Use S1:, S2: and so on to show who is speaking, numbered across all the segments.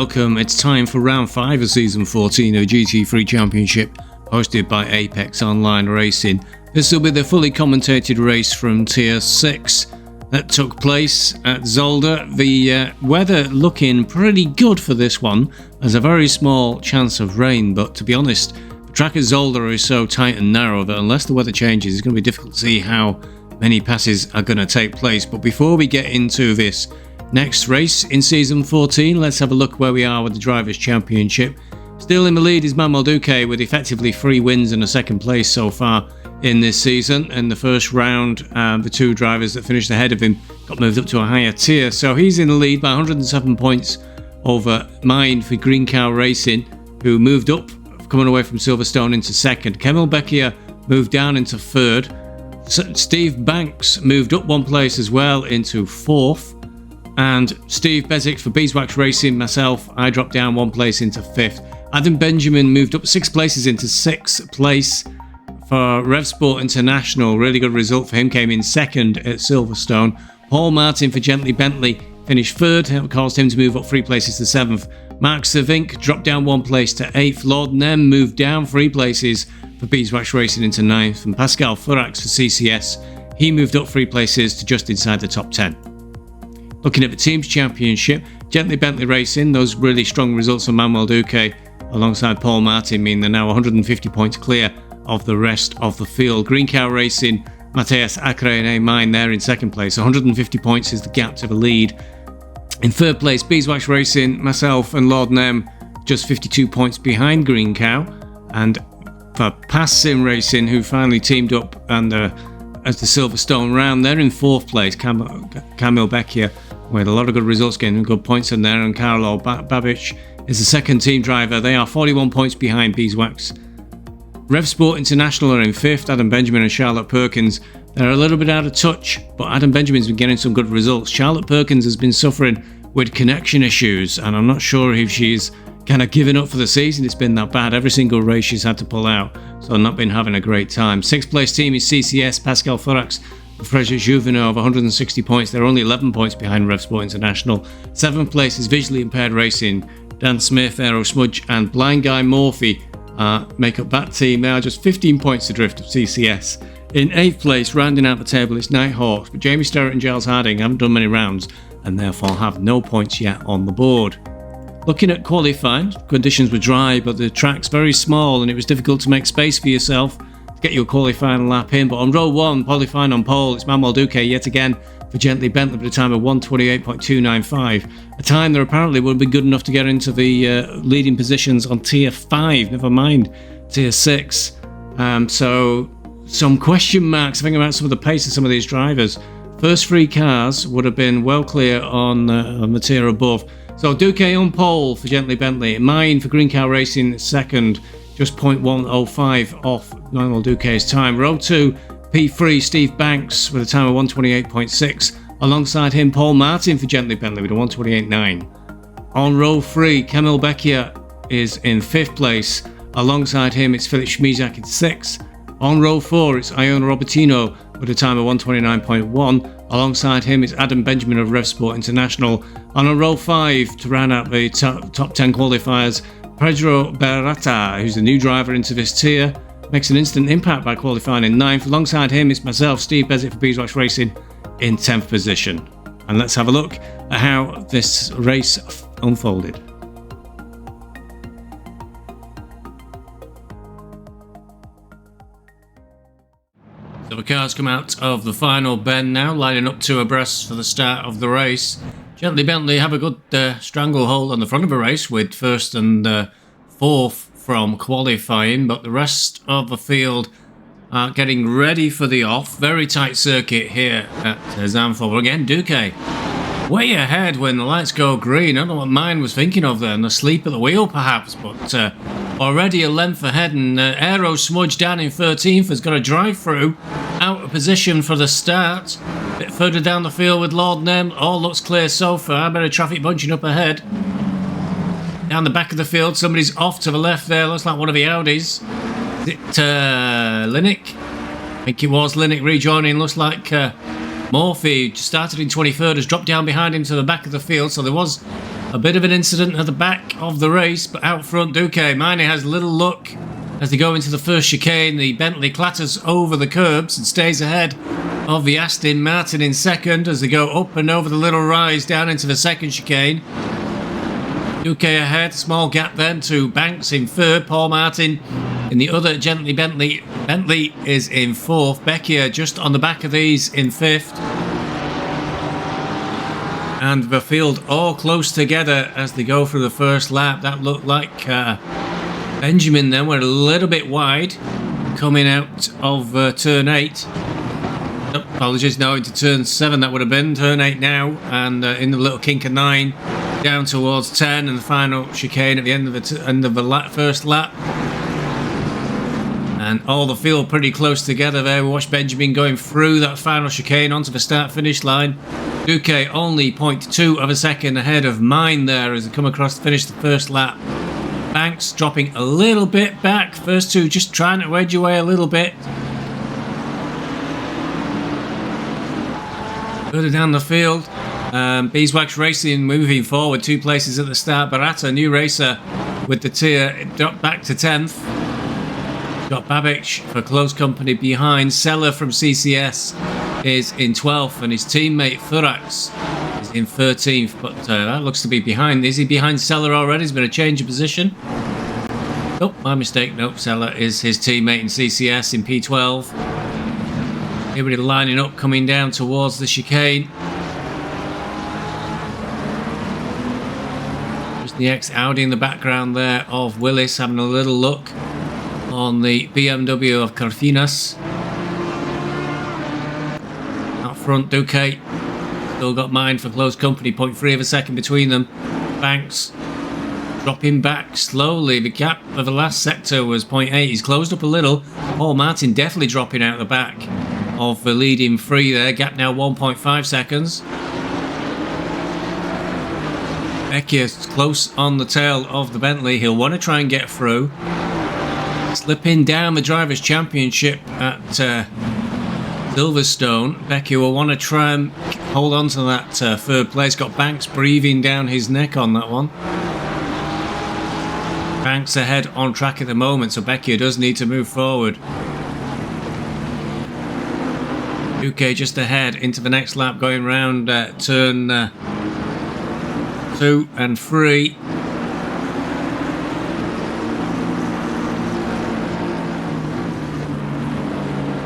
S1: welcome. It's time for round 5 of season 14 of GT3 Championship, hosted by Apex Online Racing. This will be the fully commentated race from Tier 6 that took place at Zolder. The weather looking pretty good for this one. There's a very small chance of rain, but to be honest, the track at Zolder is so tight and narrow that unless the weather changes, it's going to be difficult to see how many passes are going to take place. But before we get into this next race in season 14, let's have a look where we are with the Drivers' Championship. Still in the lead is Manuel Duque with effectively 3 wins and a second place so far in this season. In the first round, the 2 drivers that finished ahead of him got moved up to a higher tier, so he's in the lead by 107 points over mine for Green Cow Racing, who moved up, coming away from Silverstone, into second. Camille Becchia moved down into third. Steve Banks moved up 1 place as well into 4th. And Steve Bezic for Beeswax Racing, myself, I dropped down 1 place into 5th. Adam Benjamin moved up 6 places into 6th place for Rev Sport International. Really good result for him, came in 2nd at Silverstone. Paul Martin for Gently Bentley finished 3rd, that caused him to move up 3 places to 7th. Mark Savink dropped down 1 place to 8th. Lord Nem moved down 3 places for Beeswax Racing into 9th. And Pascal Furax for CCS, he moved up 3 places to just inside the top 10. Looking at the Teams Championship, Gently Bentley Racing, those really strong results from Manuel Duque alongside Paul Martin mean they're now 150 points clear of the rest of the field. Green Cow Racing, Mateus Acre and A Mine there in 2nd place. 150 points is the gap to the lead. In 3rd place, Beeswax Racing, myself and Lord Nem, just 52 points behind Green Cow. And for Pass Sim Racing, who finally teamed up and as the Silverstone round, they're in 4th place. Camille Becchia with a lot of good results, getting good points in there, and Carlo Babic is the 2nd team driver. They are 41 points behind Beeswax. Rev Sport International are in 5th. Adam Benjamin and Charlotte Perkins, they're a little bit out of touch, but Adam Benjamin's been getting some good results. Charlotte Perkins has been suffering with connection issues, and I'm not sure if she's kind of given up for the season. It's been that bad. Every single race she's had to pull out, so not been having a great time. 6th place team is CCS, Pascal Furax, Frederic Juvenot of 160 points. They're only 11 points behind Rev Sport International. 7th place is Visually Impaired Racing. Dan Smith, Aero Smudge and Blind Guy Morphy make up that team. They are just 15 points adrift of CCS. In 8th place, rounding out the table, it's Nighthawks, but Jamie Sterrett and Giles Harding haven't done many rounds and therefore have no points yet on the board. Looking at qualifying, conditions were dry, but the track's very small and it was difficult to make space for yourself to get your qualifying lap in. But on row 1, qualifying on pole, it's Manuel Duque yet again for Gently Bentley with a time of 1:28.295, a time that apparently would be good enough to get into the leading positions on Tier 5, never mind Tier 6. So some question marks thinking about some of the pace of some of these drivers. First 3 cars would have been well clear on the tier above. So Duque on pole for Gently Bentley, Mine for Green Cow Racing 2nd, just 0.105 off Manuel Duque's time. Row 2, P3, Steve Banks with a time of 1:28.6. Alongside him, Paul Martin for Gently Bentley with a 1:28.9. On row 3, Camille Becchia is in 5th place. Alongside him, it's Philip Schmizak in 6th. On row 4, it's Iona Robertino with a time of 1:29.1. Alongside him is Adam Benjamin of Rev Sport International. On a row 5, to round out the top 10 qualifiers, Pedro Berrata, who's the new driver into this tier, makes an instant impact by qualifying in 9th. Alongside him is myself, Steve Bezic for Beeswax Racing in 10th position. And let's have a look at how this race unfolded. So the cars come out of the final bend now, lining up 2 abreast for the start of the race. Gently Bentley have a good stranglehold on the front of the race with 1st and 4th from qualifying, but the rest of the field are getting ready for the off. Very tight circuit here at Zandvoort. Again, Duque way ahead when the lights go green. I don't know what mine was thinking of there, and asleep at the wheel perhaps, but already a length ahead, and Aero Smudge down in 13th has got a drive through out of position for the start. A bit further down the field with Lord Nem, all looks clear so far. Better traffic bunching up ahead. Down the back of the field, somebody's off to the left there, looks like one of the Audis. Is it Linnick? I think it was Linnick rejoining, looks like Morphy started in 23rd, has dropped down behind him to the back of the field, so there was A bit of an incident at the back of the race, but out front, Duque Maini has little luck as they go into the first chicane. The Bentley clatters over the curbs and stays ahead of the Aston Martin in second as they go up and over the little rise down into the second chicane. Duque ahead, small gap then to Banks in third, Paul Martin in the other gently Bentley. Bentley is in fourth, Becchia just on the back of these in fifth. And the field all close together as they go through the first lap. That looked like Benjamin then were a little bit wide coming out of turn 8. Oh, apologies, now into turn 7 that would have been. Turn 8 now, and in the little kink of 9 down towards 10 and the final chicane at the end of the first lap. And all the field pretty close together there. We watched Benjamin going through that final chicane onto the start-finish line. Duque only 0.2 of a second ahead of Mine there as they come across to finish the first lap. Banks dropping a little bit back. First two just trying to wedge away a little bit. Further down the field, Beeswax Racing moving forward 2 places at the start. Barata, new racer with the tier, dropped back to 10th. Got Babic for close company behind. Seller from CCS is in 12th and his teammate Thurax is in 13th, but that looks to be behind. Is he behind Seller already? There's been a change of position. Oh, my mistake. Nope, Seller is his teammate in CCS in P12. Everybody lining up, coming down towards the chicane. Just the ex-Audi in the background there of Willis having a little look on the BMW of Carfinas. Out front, Duque still got Mine for close company, 0.3 of a second between them. Banks dropping back slowly. The gap of the last sector was 0.8. He's closed up a little. Paul Martin definitely dropping out the back of the leading 3 there. Gap now 1.5 seconds. Becchia's close on the tail of the Bentley. He'll want to try and get through. Slipping down the Drivers' Championship at Silverstone. Becchia will want to try and hold on to that third place. Got Banks breathing down his neck on that one. Banks ahead on track at the moment, so Becchia does need to move forward. Duque just ahead into the next lap, going round turn 2 and 3.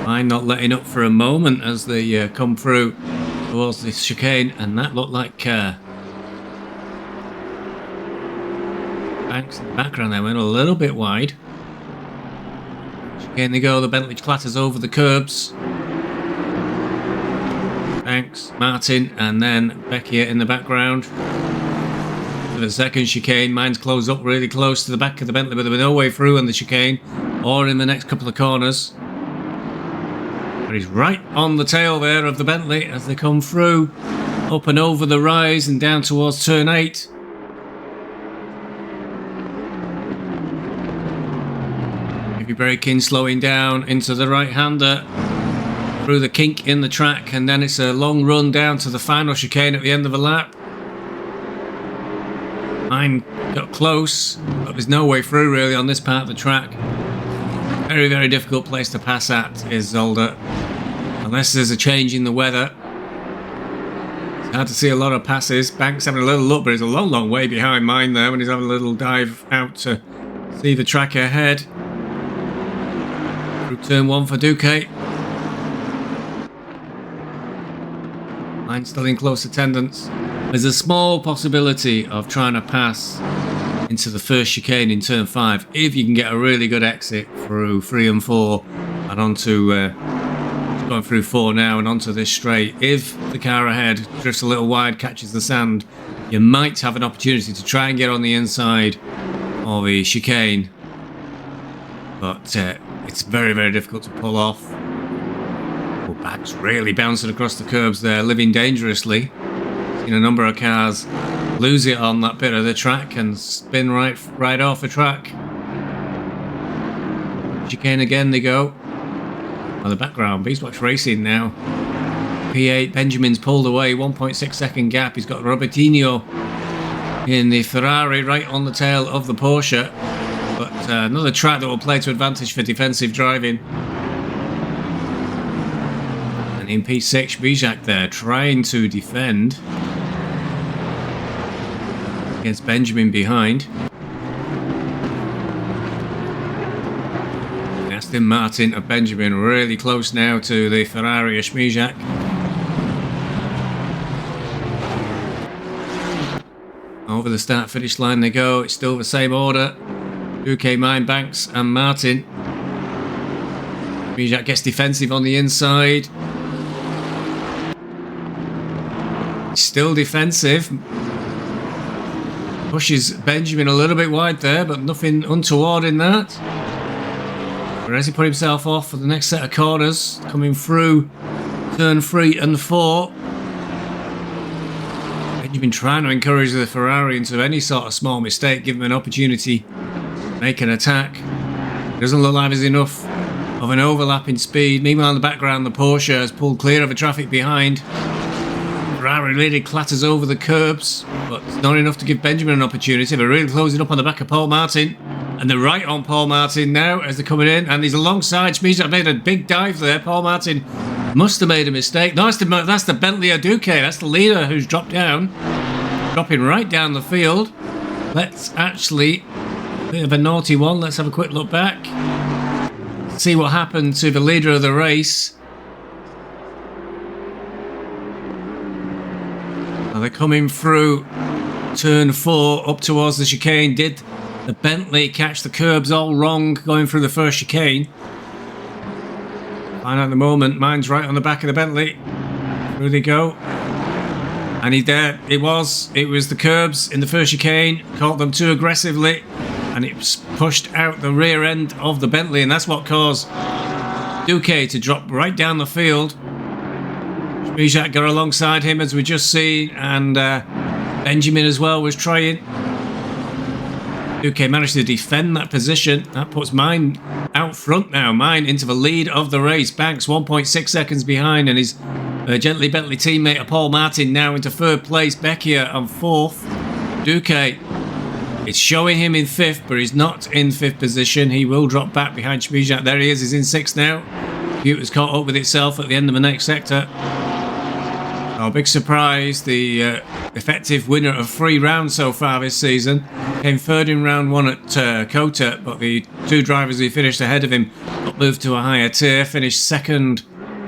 S1: Mine not letting up for a moment as they come through towards this chicane, and that looked like Banks in the background there went a little bit wide. Chicane they go, the Bentley clatters over the curbs. Banks, Martin, and then Becchia in the background. For the second chicane, Mine's closed up really close to the back of the Bentley, but there was no way through on the chicane or in the next couple of corners. But he's right on the tail there of the Bentley as they come through, up and over the rise and down towards turn 8. Maybe braking, slowing down into the right-hander through the kink in the track, and then it's a long run down to the final chicane at the end of the lap. Mine got close, but there's no way through really on this part of the track. Very, very difficult place to pass at is Zolder, unless there's a change in the weather. It's hard to see a lot of passes. Banks having a little look, but he's a long, long way behind Mine there when he's having a little dive out to see the track ahead. Through turn 1 for Duque. Mine still in close attendance. There's a small possibility of trying to pass into the first chicane in turn 5 if you can get a really good exit through 3 and 4 and onto going through 4 now and onto this straight. If the car ahead drifts a little wide, catches the sand, you might have an opportunity to try and get on the inside of the chicane, but it's very, very difficult to pull off. Oh, Banks really bouncing across the curbs there, living dangerously. Seen a number of cars lose it on that bit of the track and spin right off the track. Chicane again they go. On the background, Beeswax Racing now. P8, Benjamin's pulled away, 1.6 second gap. He's got Robertinho in the Ferrari, right on the tail of the Porsche. But another track that will play to advantage for defensive driving. And in P6, Bijak there trying to defend against Benjamin behind. Aston Martin of Benjamin really close now to the Ferrari of Bijak. Over the start-finish line they go. It's still the same order. Duque, Mine, Banks and Martin. Bijak gets defensive on the inside. Still defensive. Pushes Benjamin a little bit wide there, but nothing untoward in that. Whereas he put himself off for the next set of corners, coming through turn 3 and 4. Benjamin trying to encourage the Ferrari into any sort of small mistake, give him an opportunity to make an attack. It doesn't look like there's enough of an overlap in speed. Meanwhile, in the background, the Porsche has pulled clear of the traffic behind. Ferrari really clatters over the curbs, but it's not enough to give Benjamin an opportunity. They're really closing up on the back of Paul Martin. And they're right on Paul Martin now as they're coming in. And he's alongside Bijak. Made a big dive there. Paul Martin must have made a mistake. No, that's the Bentley of Duque. That's the leader who's dropped down. Dropping right down the field. Let's actually... bit of a naughty one. Let's have a quick look back. See what happened to the leader of the race. Now they're coming through turn 4 up towards the chicane. Did the Bentley catch the curbs all wrong going through the first chicane? Find out at the moment. Mine's right on the back of the Bentley. Through they go. And it was the curbs in the first chicane. Caught them too aggressively. And it pushed out the rear end of the Bentley. And that's what caused Duque to drop right down the field. Bijak got alongside him as we just seen. And Benjamin as well was trying. Duque managed to defend that position. That puts Mine out front now. Mine into the lead of the race. Banks 1.6 seconds behind, and his Gently Bentley teammate Paul Martin now into 3rd place. Becchia on 4th. Duque, it's showing him in 5th, but he's not in 5th position. He will drop back behind Bijak. There he is. He's in 6th now. Computer's caught up with itself at the end of the next sector. Oh, big surprise. The effective winner of 3 rounds so far this season came 3rd in round 1 at Kota, but the 2 drivers who finished ahead of him got moved to a higher tier. Finished 2nd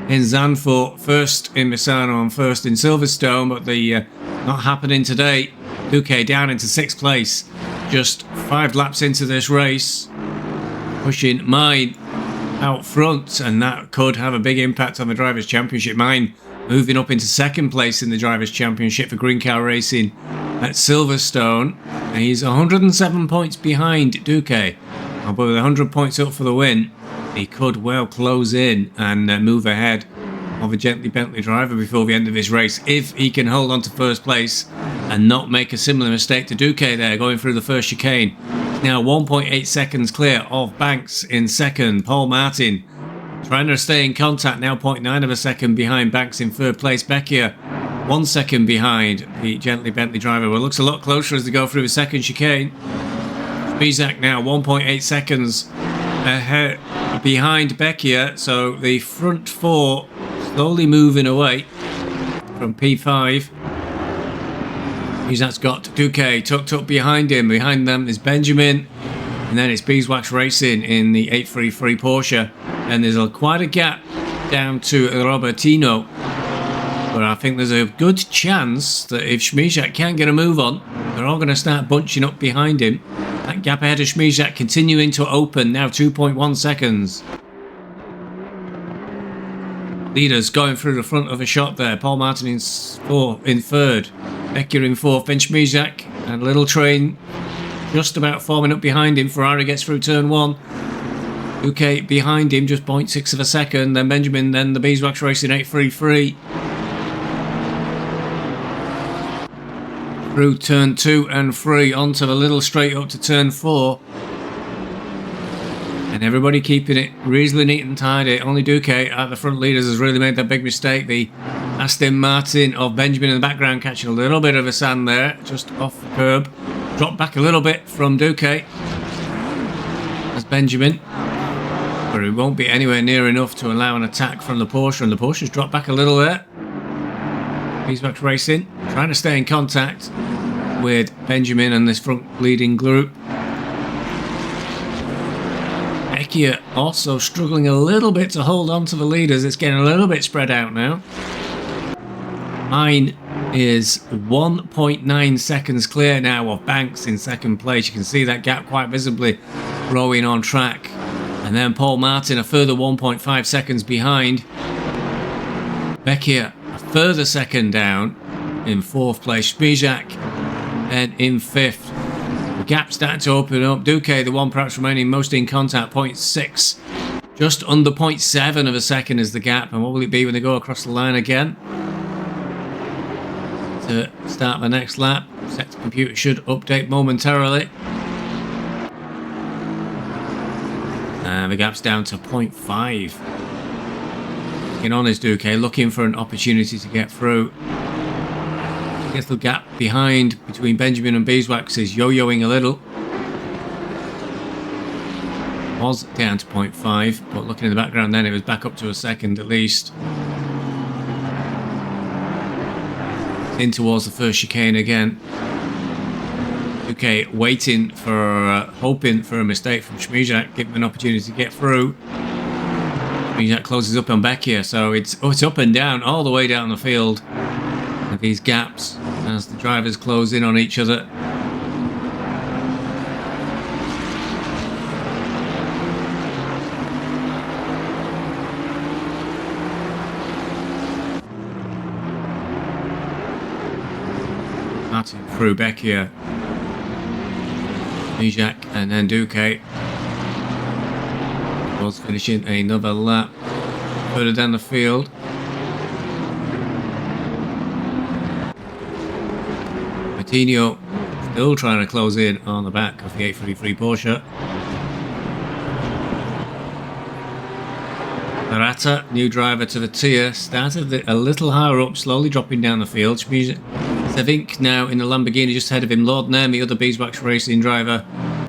S1: in Zandvoort, 1st in Misano and 1st in Silverstone, but the not happening today. Duque down into 6th place, just 5 laps into this race, pushing Mine out front, and that could have a big impact on the Drivers' Championship. Mine moving up into 2nd place in the Drivers' Championship for Green Car Racing at Silverstone. And he's 107 points behind Duque. But with 100 points up for the win, he could well close in and move ahead of a Gently Bentley driver before the end of this race, if he can hold on to 1st place and not make a similar mistake to Duque there going through the first chicane. Now 1.8 seconds clear of Banks in 2nd. Paul Martin trying to stay in contact, now 0.9 of a second behind Banks in 3rd place. Becchia 1 second behind the Gently Bentley driver. Well, it looks a lot closer as they go through the 2nd chicane. Bijak now 1.8 seconds ahead behind Becchia, so the front 4 slowly moving away from P5. Bijak's got Duque tucked up behind him. Behind them is Benjamin, and then it's Beeswax Racing in the 833 Porsche. And there's quite a gap down to Robertino. But I think there's a good chance that if Bijak can't get a move on, they're all going to start bunching up behind him. That gap ahead of Bijak continuing to open, now 2.1 seconds. Leaders going through the front of a shot there. Paul Martin in 3rd. Becchia in 4th. Then Bijak and Little Train just about forming up behind him. Ferrari gets through turn 1. Duque behind him, just 0.6 of a second. Then Benjamin, then the Beeswax Racing 833. Through turn 2 and 3, onto the little straight up to turn 4. And everybody keeping it reasonably neat and tidy. Only Duque at the front leaders has really made that big mistake. The Aston Martin of Benjamin in the background catching a little bit of a sand there, just off the curb. Dropped back a little bit from Duque. As Benjamin. But it won't be anywhere near enough to allow an attack from the Porsche. And the Porsche's dropped back a little there. Beeswax Racing trying to stay in contact with Benjamin and this front leading group. Vecchia also struggling a little bit to hold on to the leaders. It's getting a little bit spread out now. Mine is 1.9 seconds clear now of Banks in second place. You can see that gap quite visibly growing on track. And then Paul Martin a further 1.5 seconds behind. Vecchia a further second down in fourth place. Spijak then in fifth. The gap starting to open up. Duque, the one perhaps remaining most in contact, 0.6. Just under 0.7 of a second is the gap. And what will it be when they go across the line again? To start the next lap. Set computer should update momentarily. And the gap's down to 0.5. Getting on is Duque, looking for an opportunity to get through. I guess the gap behind between Benjamin and Beeswax is yo-yoing a little. Was down to 0.5, but looking in the background then it was back up to a second at least. In towards the first chicane again. Okay, waiting for, hoping for a mistake from Spijak, give him an opportunity to get through. Spijak closes up on Vecchia, so it's up and down, all the way down the field. With these gaps as the drivers close in on each other. Martin through Vecchia. Spijak and then Duque. Was finishing another lap further down the field. Coutinho still trying to close in on the back of the 833 Porsche. Arata, new driver to the tier, started a little higher up, slowly dropping down the field. Sevink now in the Lamborghini just ahead of him. Lord Nairn, the other Beeswax Racing driver,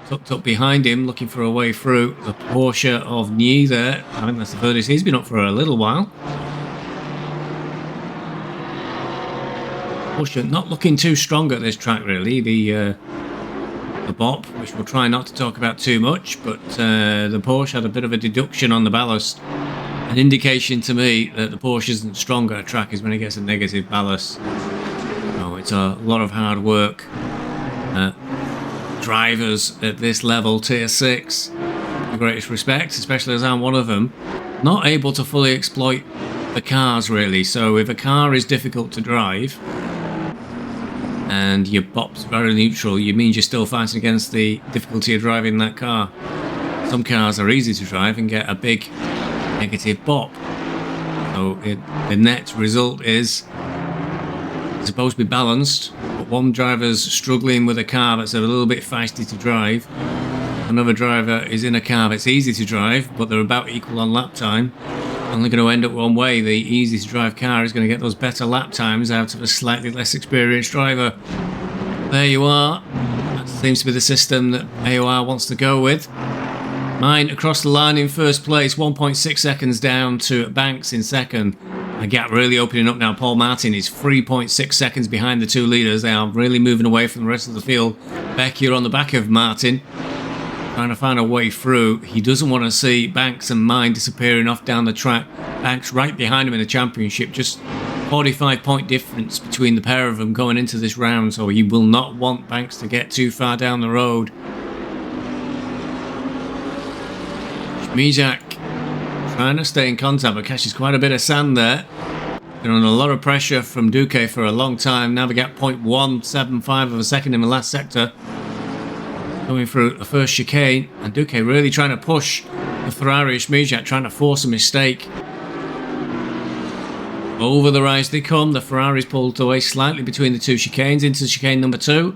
S1: tucked up behind him, looking for a way through. The Porsche of Nye there. I think that's the furthest he's been up for a little while. Porsche not looking too strong at this track really. The BOP, which we'll try not to talk about too much, but the Porsche had a bit of a deduction on the ballast. An indication to me that the Porsche isn't strong at a track is when it gets a negative ballast. So it's a lot of hard work. Drivers at this level, tier 6, the greatest respect, especially as I'm one of them, not able to fully exploit the cars really. So if a car is difficult to drive and your BOP's very neutral, it means you're still fighting against the difficulty of driving that car. Some cars are easy to drive and get a big negative BOP. So the net result is it's supposed to be balanced, but one driver's struggling with a car that's a little bit feisty to drive. Another driver is in a car that's easy to drive, but they're about equal on lap time. Only going to end up one way. The easy to drive car is going to get those better lap times out of a slightly less experienced driver. There you are. That seems to be the system that AOR wants to go with. Mine across the line in first place, 1.6 seconds down to Banks in second. The gap really opening up now. Paul Martin is 3.6 seconds behind the two leaders. They are really moving away from the rest of the field. Vecchia on the back of Martin, trying to find a way through. He doesn't want to see Banks and Mine disappearing off down the track. Banks right behind him in the championship. Just 45-point difference between the pair of them going into this round. So he will not want Banks to get too far down the road. Spijak trying to stay in contact, but catches quite a bit of sand there. Been under a lot of pressure from Duque for a long time. Now we get 0.175 of a second in the last sector. Coming through the first chicane, and Duque really trying to push the Ferrari of Spijak, trying to force a mistake. Over the rise they come. The Ferrari's pulled away slightly between the two chicanes into chicane number 2.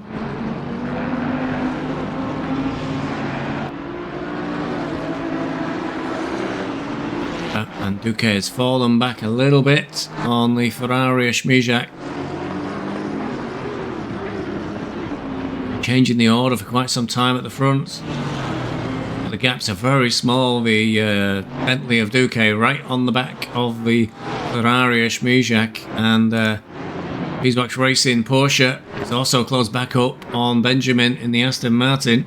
S1: And Duque has fallen back a little bit on the Ferrari of Schmijak. Changing the order for quite some time at the front. But the gaps are very small. The Bentley of Duque right on the back of the Ferrari of Schmijak. And Beeswax Racing Porsche is also close back up on Benjamin in the Aston Martin.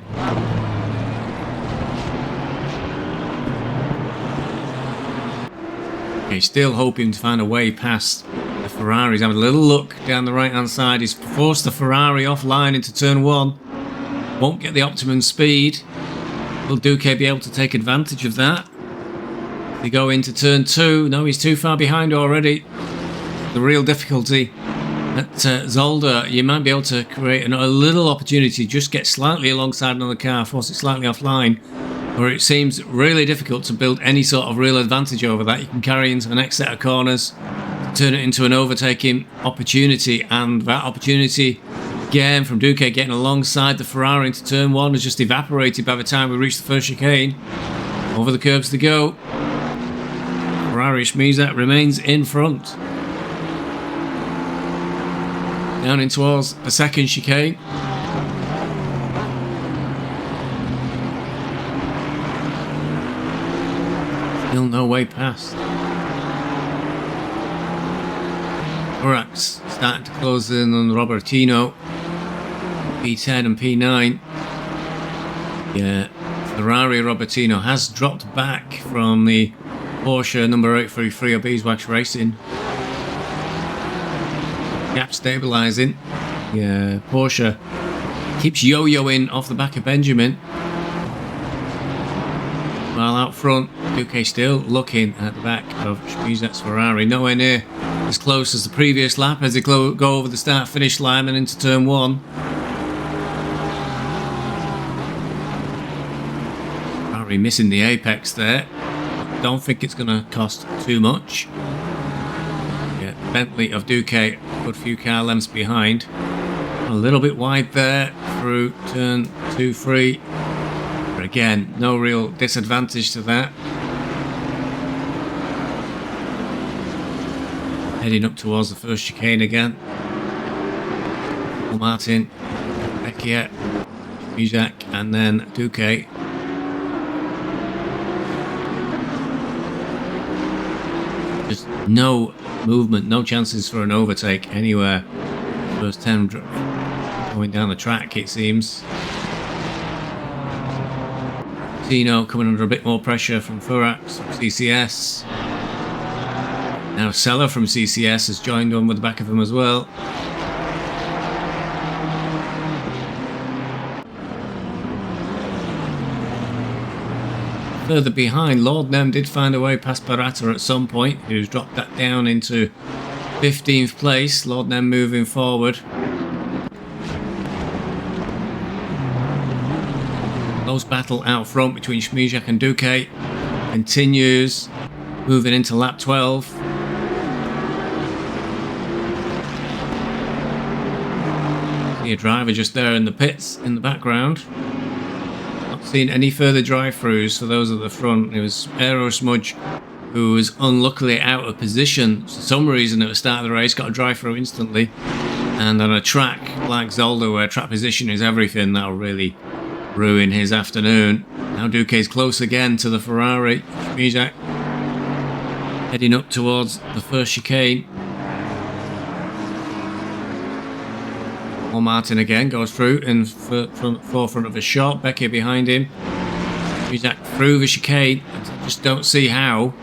S1: He's still hoping to find a way past the Ferrari. He's having a little look down the right hand side. He's forced the Ferrari offline into turn 1. Won't get the optimum speed. Will Duque be able to take advantage of that? They go into turn 2. No, he's too far behind already. The real difficulty at Zolder, you might be able to create a little opportunity, just get slightly alongside another car, force it slightly offline. Where it seems really difficult to build any sort of real advantage over that. You can carry into the next set of corners, turn it into an overtaking opportunity, and that opportunity again from Duque getting alongside the Ferrari into turn 1 has just evaporated by the time we reach the first chicane. Over the curbs to go. Ferrari Schmijak remains in front. Down in towards the second chicane. Still no way past. Horax starting to close in on Robertino. P10 and P9. Yeah, Ferrari Robertino has dropped back from the Porsche number 833 of Beeswax Racing. Gap stabilising. Yeah, Porsche keeps yo-yoing off the back of Benjamin. While out front, Duque still looking at the back of Schmijak's Ferrari. Nowhere near as close as the previous lap as they go over the start-finish line and into turn 1. Ferrari missing the apex there. Don't think it's going to cost too much. Yeah, Bentley of Duque, a good few car lengths behind. A little bit wide there through turn 2-3. But again, no real disadvantage to that. Heading up towards the first chicane again. Martin, Becchiet, Schmijak, and then Duque. Just no movement, no chances for an overtake anywhere. First 10 going down the track, it seems. Tino coming under a bit more pressure from Furax, from CCS. Now Sella from CCS has joined on with the back of him as well. Further behind, Lord Nem did find a way past Barata at some point, who's dropped that down into 15th place. Lord Nem moving forward. Close battle out front between Schmijak and Duque continues, moving into lap 12. See a driver just there in the pits in the background. Not seen any further drive-throughs for those at the front. It was Aero Smudge who was unluckily out of position for some reason at the start of the race, got a drive-through instantly. And on a track like Zolder, where track position is everything, that'll really ruin his afternoon. Now Duque's close again to the Ferrari. Schmijak heading up towards the first chicane. Martin again goes through in forefront of a shot. Becky behind him. Schmijak through the chicane. I just don't see how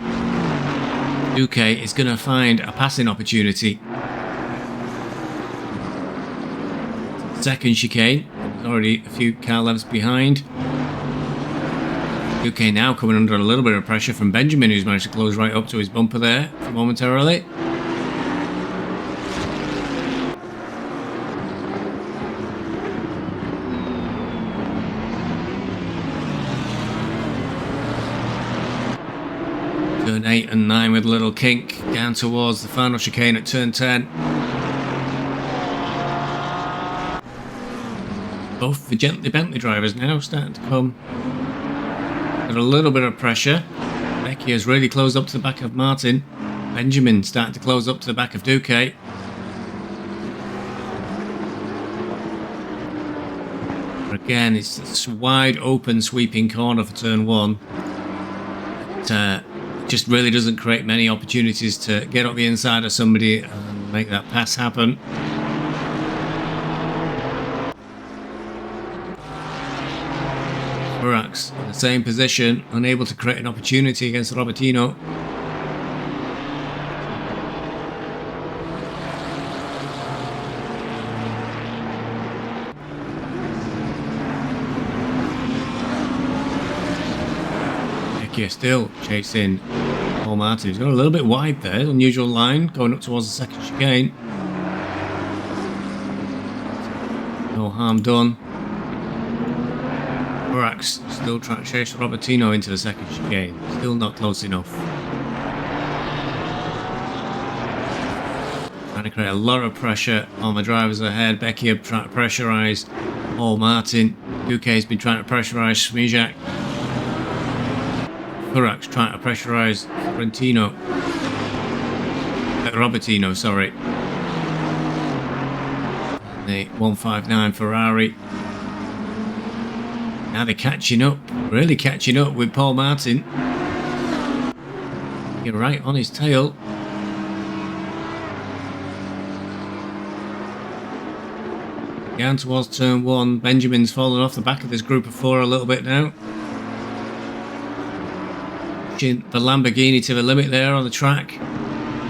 S1: Duque is going to find a passing opportunity. Second chicane. Already a few car lengths behind. Duque now coming under a little bit of pressure from Benjamin, who's managed to close right up to his bumper there momentarily. Turn 8 and 9 with a little kink down towards the final chicane at turn 10. Both the Bentley drivers now starting to come under a little bit of pressure. Becky has really closed up to the back of Martin. Benjamin starting to close up to the back of Duque. Again, it's this wide open sweeping corner for turn 1. It just really doesn't create many opportunities to get up the inside of somebody and make that pass happen. Furax in the same position, unable to create an opportunity against Robertino. Still chasing Paul Martin. He's got a little bit wide there, unusual line going up towards the second chicane. No harm done. Furax still trying to chase Robertino into the second chicane. Still not close enough. Trying to create a lot of pressure on the drivers ahead. Becky trying to pressurise Paul Martin. Duque's been trying to pressurise Smijak. Furax trying to pressurise Robertino, sorry. The 159 Ferrari. Now they're catching up, really catching up with Paul Martin. You're right on his tail. Down towards turn 1. Benjamin's fallen off the back of this group of 4 a little bit now. The Lamborghini to the limit there on the track,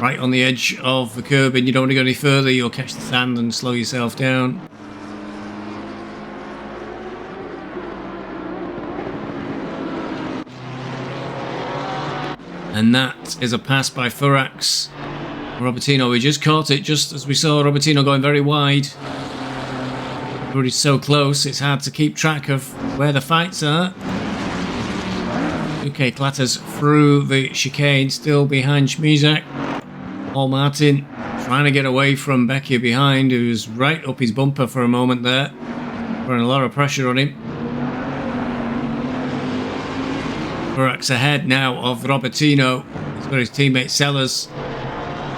S1: right on the edge of the curb, and you don't want to go any further. You'll catch the sand and slow yourself down. And that is a pass by Furax. Robertino, we just caught it just as we saw Robertino going very wide. Everybody's so close, it's hard to keep track of where the fights are. Okay, clatters through the chicane, still behind Smijak. Paul Martin trying to get away from Becky behind, who's right up his bumper for a moment there. Putting a lot of pressure on him. Furax ahead now of Robertino. He's got his teammate Sellers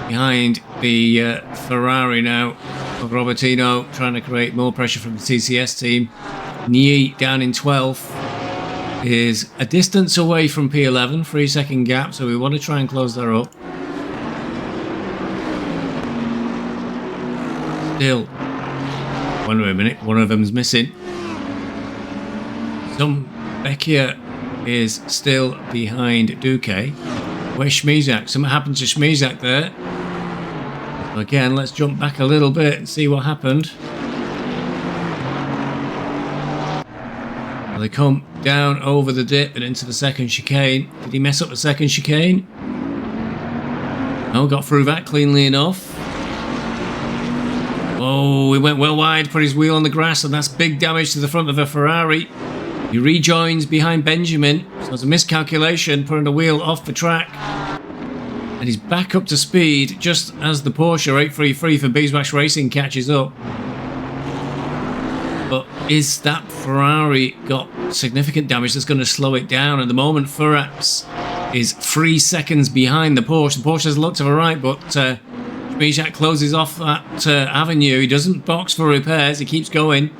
S1: behind the Ferrari now of Robertino, trying to create more pressure from the TCS team. Nyi down in 12th. Is a distance away from P11, 3-second gap, so we want to try and close that up. Still, wait a minute, one of them's missing. Becchia is still behind Duque. Where's Smijak? Something happened to Smijak there. Again, let's jump back a little bit and see what happened. They come down over the dip and into the second chicane. Did he mess up the second chicane? No, got through that cleanly enough. Oh, he went well wide, put his wheel on the grass, and that's big damage to the front of the Ferrari. He rejoins behind Benjamin, so it's a miscalculation, putting the wheel off the track. And he's back up to speed just as the Porsche 833 for Beeswax Racing catches up. But is that Ferrari got significant damage that's going to slow it down? At the moment, Furax is 3 seconds behind the Porsche. The Porsche has looked to the right, but Smijak closes off that avenue. He doesn't box for repairs. He keeps going.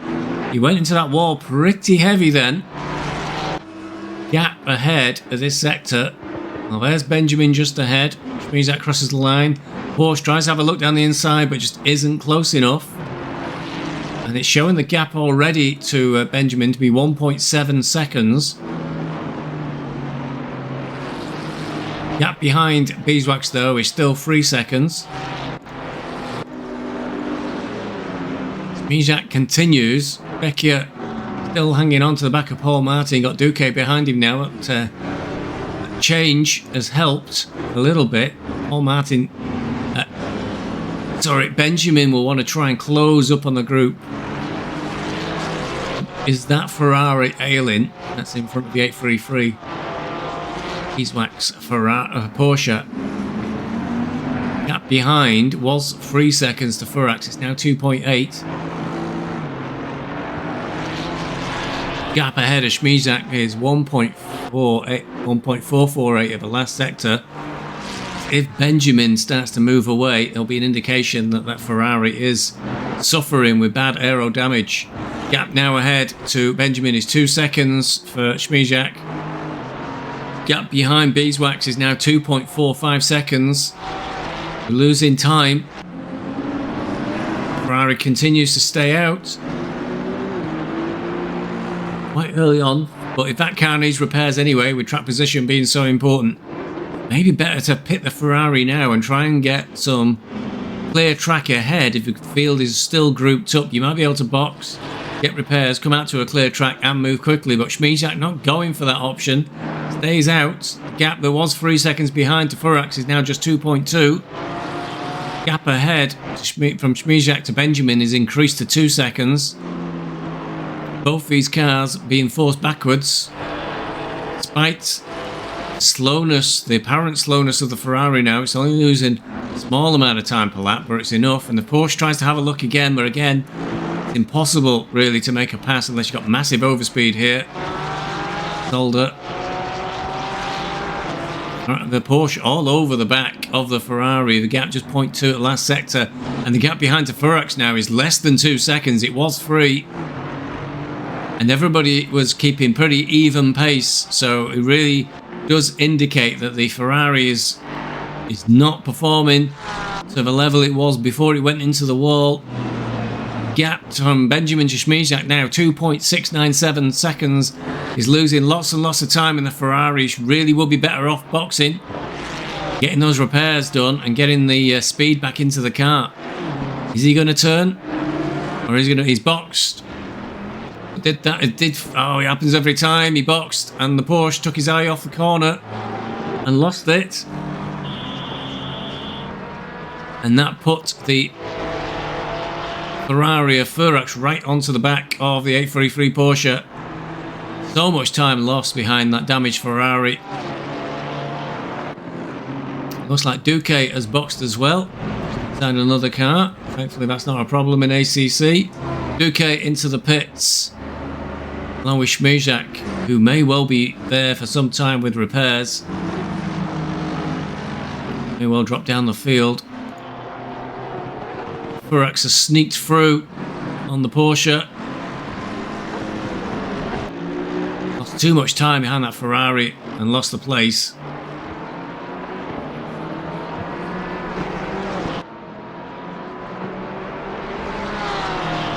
S1: He went into that wall pretty heavy then. Gap ahead of this sector. Well, there's Benjamin just ahead. Smijak crosses the line. Porsche tries to have a look down the inside, but just isn't close enough. And it's showing the gap already to Benjamin to be 1.7 seconds. Gap behind Beeswax, though, is still 3 seconds. Smijak continues. Becchia still hanging on to the back of Paul Martin. Got Duque behind him now. But, change has helped a little bit. Paul Martin... Benjamin will want to try and close up on the group. Is that Ferrari ailing? That's in front of the 833. Beeswax Porsche. Gap behind was 3 seconds to Furax. It's now 2.8. Gap ahead of Schmizak is 1.448 of the last sector. If Benjamin starts to move away, there'll be an indication that that Ferrari is suffering with bad aero damage. Gap now ahead to Benjamin is 2 seconds for Schmizak. Gap behind Beeswax is now 2.45 seconds. We're losing time. Ferrari continues to stay out quite early on, but if that car needs repairs anyway, with track position being so important, maybe better to pit the Ferrari now and try and get some clear track ahead. If the field is still grouped up, you might be able to box, get repairs, come out to a clear track and move quickly, but Schmizak not going for that option. Stays out. The gap that was 3 seconds behind to Furax is now just 2.2. Gap ahead from Schmizak to Benjamin is increased to 2 seconds. Both these cars being forced backwards. Despite slowness, the apparent slowness of the Ferrari now, it's only losing a small amount of time per lap, but it's enough. And the Porsche tries to have a look again, but again, it's impossible really to make a pass unless you've got massive overspeed here. Zolder. The Porsche all over the back of the Ferrari. The gap just 0.2 at last sector, and the gap behind to Furax now is less than 2 seconds. It was 3, and everybody was keeping pretty even pace, so it really does indicate that the Ferrari is not performing to the level it was before it went into the wall. Gap from Benjamin to Schmizak now 2.697 seconds. He's losing lots and lots of time in the Ferrari. Really will be better off boxing, getting those repairs done and getting the speed back into the car. Is he going to turn, or is he going to? He's boxed. It happens every time. He boxed and the Porsche took his eye off the corner and lost it, and that put the Ferrari of Furax right onto the back of the 833 Porsche. So much time lost behind that damaged Ferrari. Looks like Duque has boxed as well. Down another car. Thankfully that's not a problem in ACC. Duque into the pits, along with Schmizak, who may well be there for some time with repairs. May well drop down the field. Furax has sneaked through on the Porsche. Lost too much time behind that Ferrari and lost the place.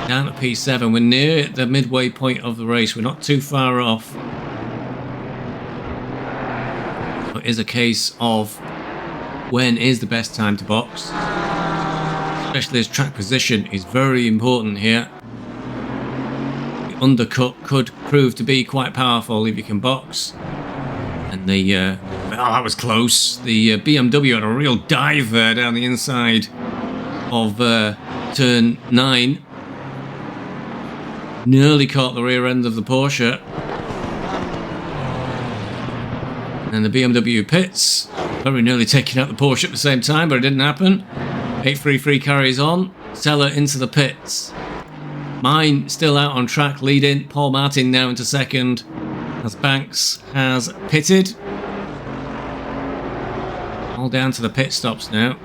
S1: Down at P7, we're near the midway point of the race. We're not too far off. It is a case of when is the best time to box, especially as track position is very important here. The undercut could prove to be quite powerful if you can box. And that was close. The BMW had a real dive there down the inside of turn 9. Nearly caught the rear end of the Porsche. And the BMW pits, very nearly taking out the Porsche at the same time, but it didn't happen. 833 carries on. Seller into the pits. Mine still out on track leading. Paul Martin now into second, as Banks has pitted. All down to the pit stops now.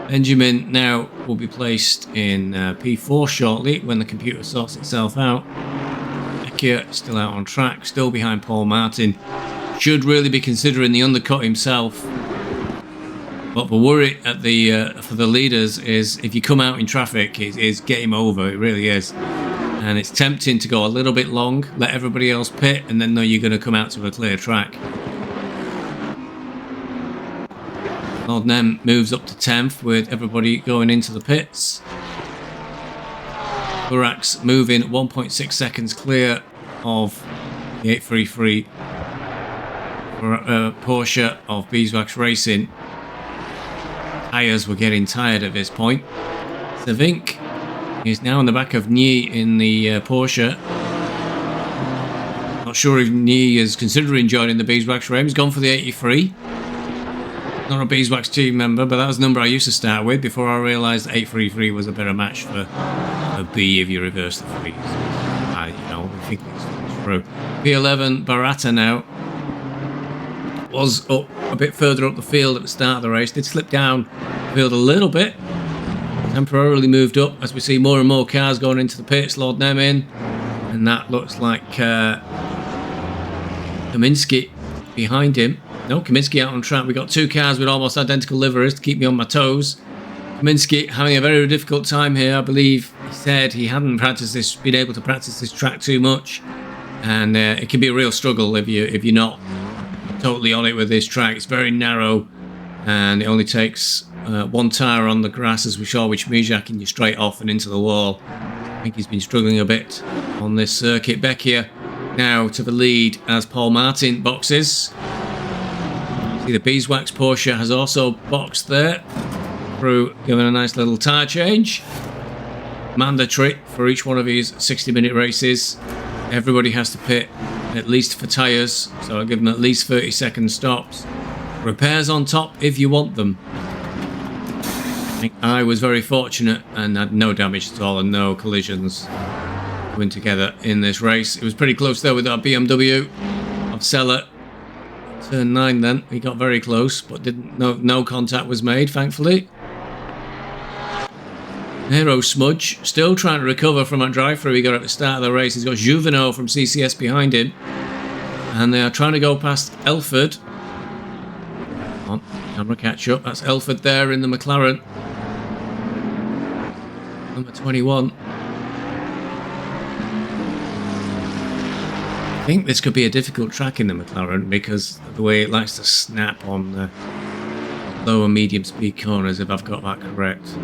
S1: Benjamin now will be placed in P4 shortly when the computer sorts itself out. Vecchia still out on track, still behind Paul Martin. Should really be considering the undercut himself. But the worry at for the leaders is if you come out in traffic, it's game over. It really is. And it's tempting to go a little bit long, let everybody else pit, and then know you're going to come out to a clear track. Lord Nem moves up to 10th with everybody going into the pits. Furax moving 1.6 seconds clear of the 833 Porsche of Beeswax Racing. Tyres were getting tired at this point. Savink is now on the back of Nyi in the Porsche. Not sure if Nyi is considering joining the Beeswax Ram. He's gone for the 83. Not a Beeswax team member, but that was the number I used to start with before I realised 833 was a better match for a B if you reverse the threes. think it's through. P11 Barata now was up a bit further up the field at the start of the race. Did slip down the field a little bit. Temporarily moved up as we see more and more cars going into the pits. Lord Nemin, and that looks like Kaminsky behind him. No, Kaminsky out on track. We got two cars with almost identical liveries to keep me on my toes. Kaminsky having a very difficult time here. I believe he said he hadn't been able to practice this track too much, and it can be a real struggle if you're not totally on it with this track. It's very narrow, and it only takes one tyre on the grass, as we saw with Schmijak, and you're straight off and into the wall. I think he's been struggling a bit on this circuit. Becchia now to the lead as Paul Martin boxes. See the Beeswax Porsche has also boxed there through, giving a nice little tyre change. Mandatory for each one of these 60-minute races. Everybody has to pit at least for tyres, so I'll give them at least 30-second stops. Repairs on top if you want them. I think I was very fortunate and had no damage at all and no collisions coming together in this race. It was pretty close though with our BMW of Seller. Turn 9 then, we got very close, but no contact was made, thankfully. Hero Smudge still trying to recover from that drive-through he got at the start of the race. He's got Juvenal from CCS behind him, and they are trying to go past Elford. Come on, camera catch up. That's Elford there in the McLaren. Number 21. I think this could be a difficult track in the McLaren because of the way it likes to snap on the lower medium speed corners, if I've got that correct.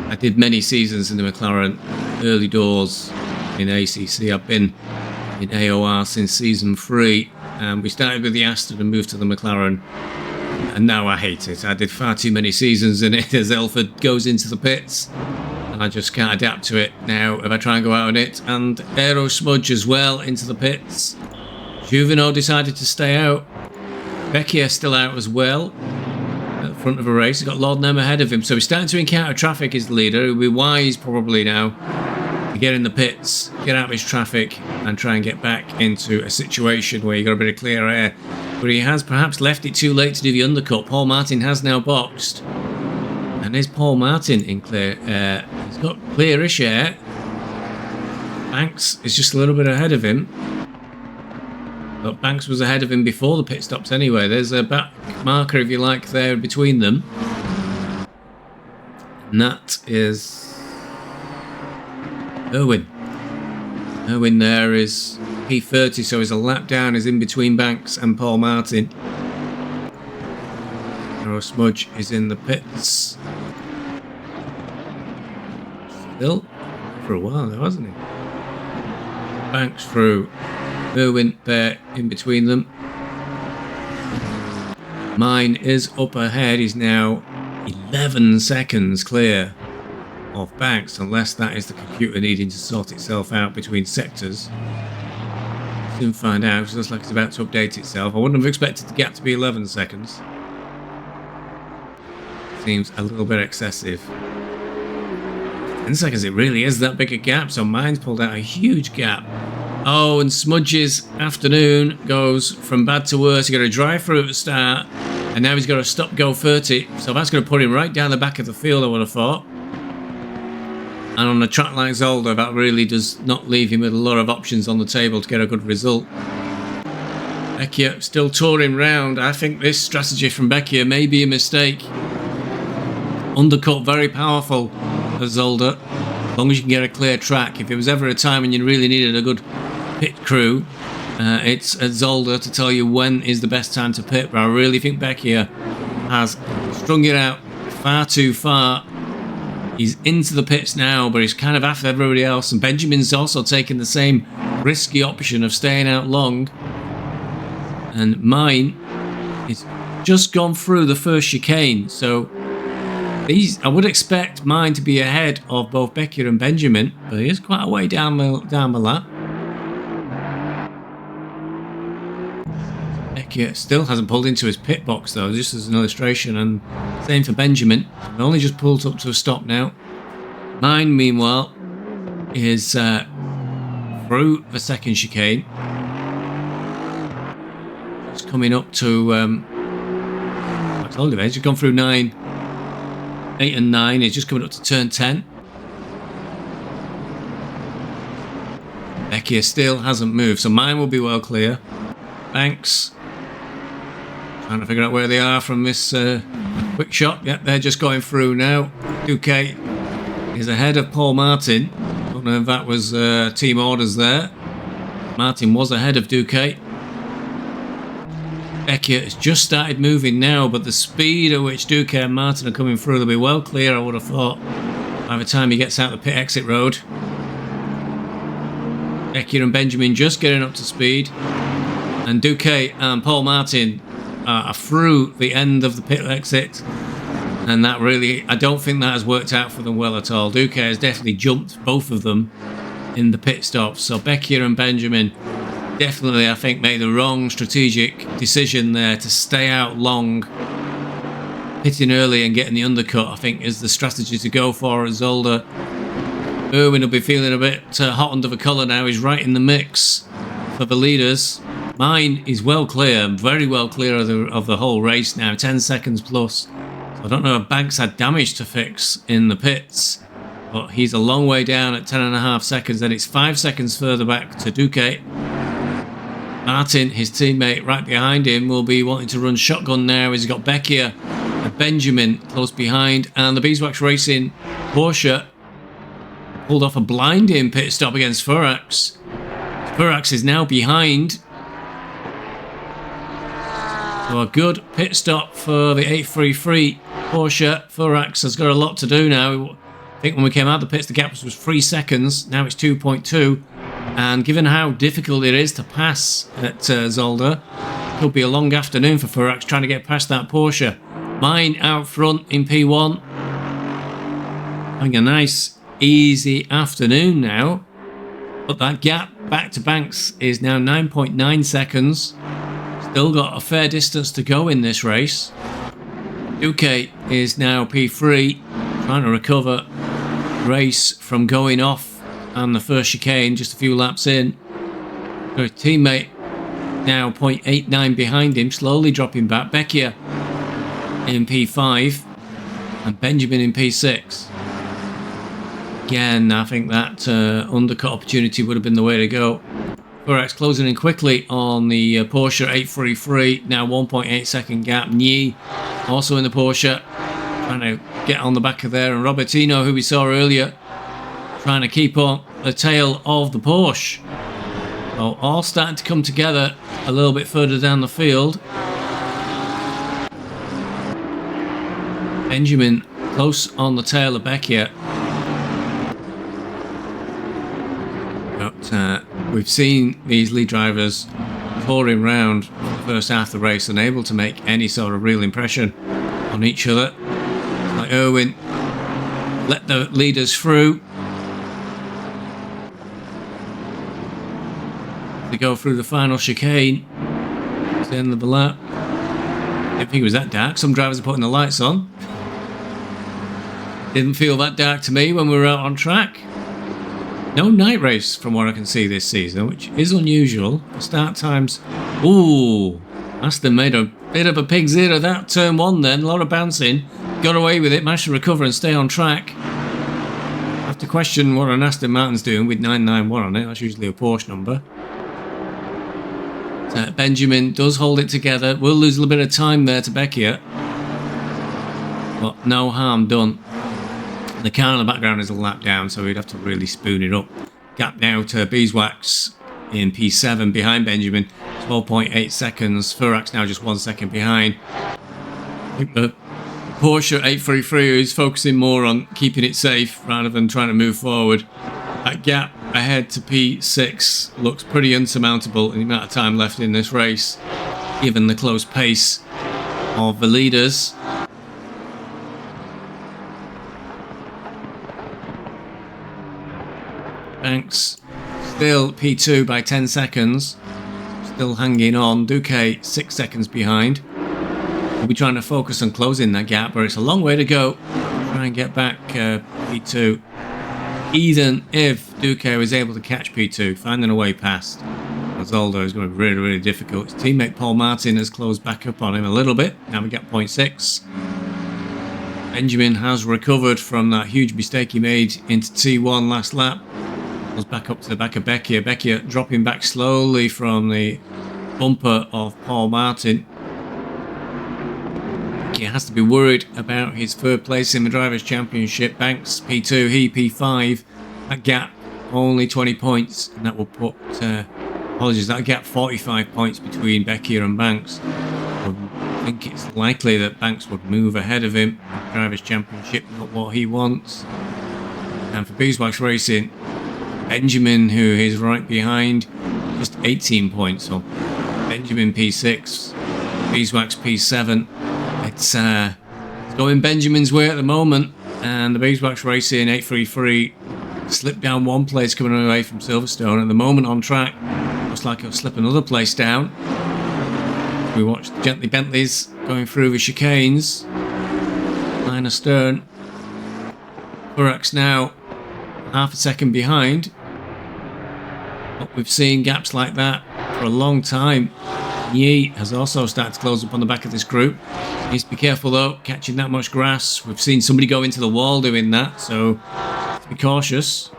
S1: I did many seasons in the McLaren, early doors in ACC. I've been in AOR since season 3, and we started with the Aston and moved to the McLaren, and now I hate it. I did far too many seasons in it as Elford goes into the pits, and I just can't adapt to it now if I try and go out on it. And Aero Smudge as well into the pits. Juvenal decided to stay out. Becchia still out as well at the front of a race. He's got Lord Nem ahead of him, so he's starting to encounter traffic as the leader. He'll be wise probably now to get in the pits, get out of his traffic, and try and get back into a situation where you've got a bit of clear air. But he has perhaps left it too late to do the undercut. Paul Martin has now boxed. And there's Paul Martin in clear air. He's got clearish air. Banks is just a little bit ahead of him. But Banks was ahead of him before the pit stops anyway. There's a back marker, if you like, there between them. And that is Irwin. Irwin there is P30, so he's a lap down, is in between Banks and Paul Martin. Arrow Smudge is in the pits. Still for a while though, hasn't he? Banks through. Irwin there in between them. Mine is up ahead. He's now 11 seconds clear of Banks, unless that is the computer needing to sort itself out between sectors. Soon find out. It looks like it's about to update itself. I wouldn't have expected the gap to be 11 seconds. Seems a little bit excessive. 10 seconds, it really is that big a gap, so mine's pulled out a huge gap. Oh, and Smudge's afternoon goes from bad to worse. He got a drive-through at the start, and now he's got a stop-go 30, so that's going to put him right down the back of the field, I would have thought. And on a track like Zolder, that really does not leave him with a lot of options on the table to get a good result. Becchia still touring round. I think this strategy from Becchia may be a mistake. Undercut very powerful for Zolder, as long as you can get a clear track. If it was ever a time when you really needed a good pit crew, it's at Zolder to tell you when is the best time to pit. But I really think Becchia has strung it out far too far. He's into the pits now, but he's kind of after everybody else, and Benjamin's also taking the same risky option of staying out long. And mine is just gone through the first chicane, so I would expect mine to be ahead of both Becchia and Benjamin, but he is quite a way down the lap. Becchia still hasn't pulled into his pit box though, just as an illustration, and same for Benjamin. I've only just pulled up to a stop now. Mine, meanwhile, is through the second chicane. It's coming up to, I told you, he's just gone through 8 and 9. He's just coming up to turn 10. Vecchia still hasn't moved, so mine will be well clear. Banks. Trying to figure out where they are from this quick shot. Yep, they're just going through now. Duque is ahead of Paul Martin. Don't know if that was team orders there. Martin was ahead of Duque. Vecchia has just started moving now, but the speed at which Duque and Martin are coming through, they'll be well clear, I would have thought, by the time he gets out the pit exit road. Vecchia and Benjamin just getting up to speed. And Duque and Paul Martin are through the end of the pit exit. And that really, I don't think that has worked out for them well at all. Duque has definitely jumped both of them in the pit stops. So Vecchia and Benjamin definitely, I think, made the wrong strategic decision there to stay out long. Pitting early and getting the undercut, I think, is the strategy to go for at Zolder. Irwin will be feeling a bit hot under the collar now. He's right in the mix for the leaders. Mine is well clear, very well clear of the whole race now, 10 seconds plus. So I don't know if Banks had damage to fix in the pits, but he's a long way down at 10.5 seconds. Then it's 5 seconds further back to Duque. Martin, his teammate right behind him, will be wanting to run shotgun now. He's got Vecchia and Benjamin close behind, and the Beeswax Racing Porsche pulled off a blinding pit stop against Furax. Furax is now behind. So a good pit stop for the 833 Porsche. Furax has got a lot to do now. I think when we came out of the pits, the gap was 3 seconds. Now it's 2.2. And given how difficult it is to pass at Zolder, it could be a long afternoon for Furax trying to get past that Porsche. Mine out front in P1. Having a nice, easy afternoon now. But that gap back to Banks is now 9.9 seconds. Still got a fair distance to go in this race. Duque is now P3, trying to recover race from going off on the first chicane just a few laps in. His teammate now 0.89 behind him, slowly dropping back. Vecchia in P5 and Benjamin in P6. Again, I think that undercut opportunity would have been the way to go. Furax closing in quickly on the Porsche 833, now 1.8 second gap. Nyi also in the Porsche, trying to get on the back of there. And Robertino, who we saw earlier, trying to keep on the tail of the Porsche. So all starting to come together a little bit further down the field. Benjamin close on the tail of Vecchia. But we've seen these lead drivers pouring round the first half of the race, unable to make any sort of real impression on each other. Like Irwin let the leaders through. They go through the final chicane. It's the end of the lap. Didn't think it was that dark. Some drivers are putting the lights on. Didn't feel that dark to me when we were out on track. No night race from what I can see this season, which is unusual. The start times. Ooh, Aston made a bit of a pig's ear of that turn 1 then. A lot of bouncing. Got away with it, managed to recover and stay on track. I have to question what an Aston Martin's doing with 991 on it. That's usually a Porsche number. Benjamin does hold it together. Will lose a little bit of time there to Vecchia. But no harm done. The car in the background is a lap down, so we'd have to really spoon it up. Gap now to Beeswax in P7 behind Benjamin. 12.8 seconds. Furax now just 1 second behind. I think the Porsche 833 is focusing more on keeping it safe rather than trying to move forward. That gap ahead to P6 looks pretty insurmountable in the amount of time left in this race, given the close pace of the leaders. Banks still P2 by 10 seconds, still hanging on. Duque 6 seconds behind. We'll be trying to focus on closing that gap, but it's a long way to go. Try and get back P2. even if Duque was able to catch P2, finding a way past. Zolder is going to be really, really difficult. His teammate Paul Martin has closed back up on him a little bit. Now we get 0.6. Benjamin has recovered from that huge mistake he made into T1 last lap. Goes back up to the back of Becchia. Becchia dropping back slowly from the bumper of Paul Martin. He has to be worried about his third place in the Drivers' Championship. Banks P2, he P5. That gap only 20 points, and that will put that gap 45 points between Becchia and Banks. I think it's likely that Banks would move ahead of him in the Drivers' Championship, not what he wants. And for Beeswax Racing, Benjamin, who is right behind, just 18 points. So Benjamin P6, Beeswax P7. It's going Benjamin's way at the moment, and the Beeswax Racing 833 slipped down one place coming away from Silverstone. At the moment on track, looks like it'll slip another place down. We watched Gently Bentleys going through the chicanes. Line astern. Furax now half a second behind. But we've seen gaps like that for a long time. Yi has also started to close up on the back of this group. Needs to be careful though, catching that much grass. We've seen somebody go into the wall doing that, so have to be cautious.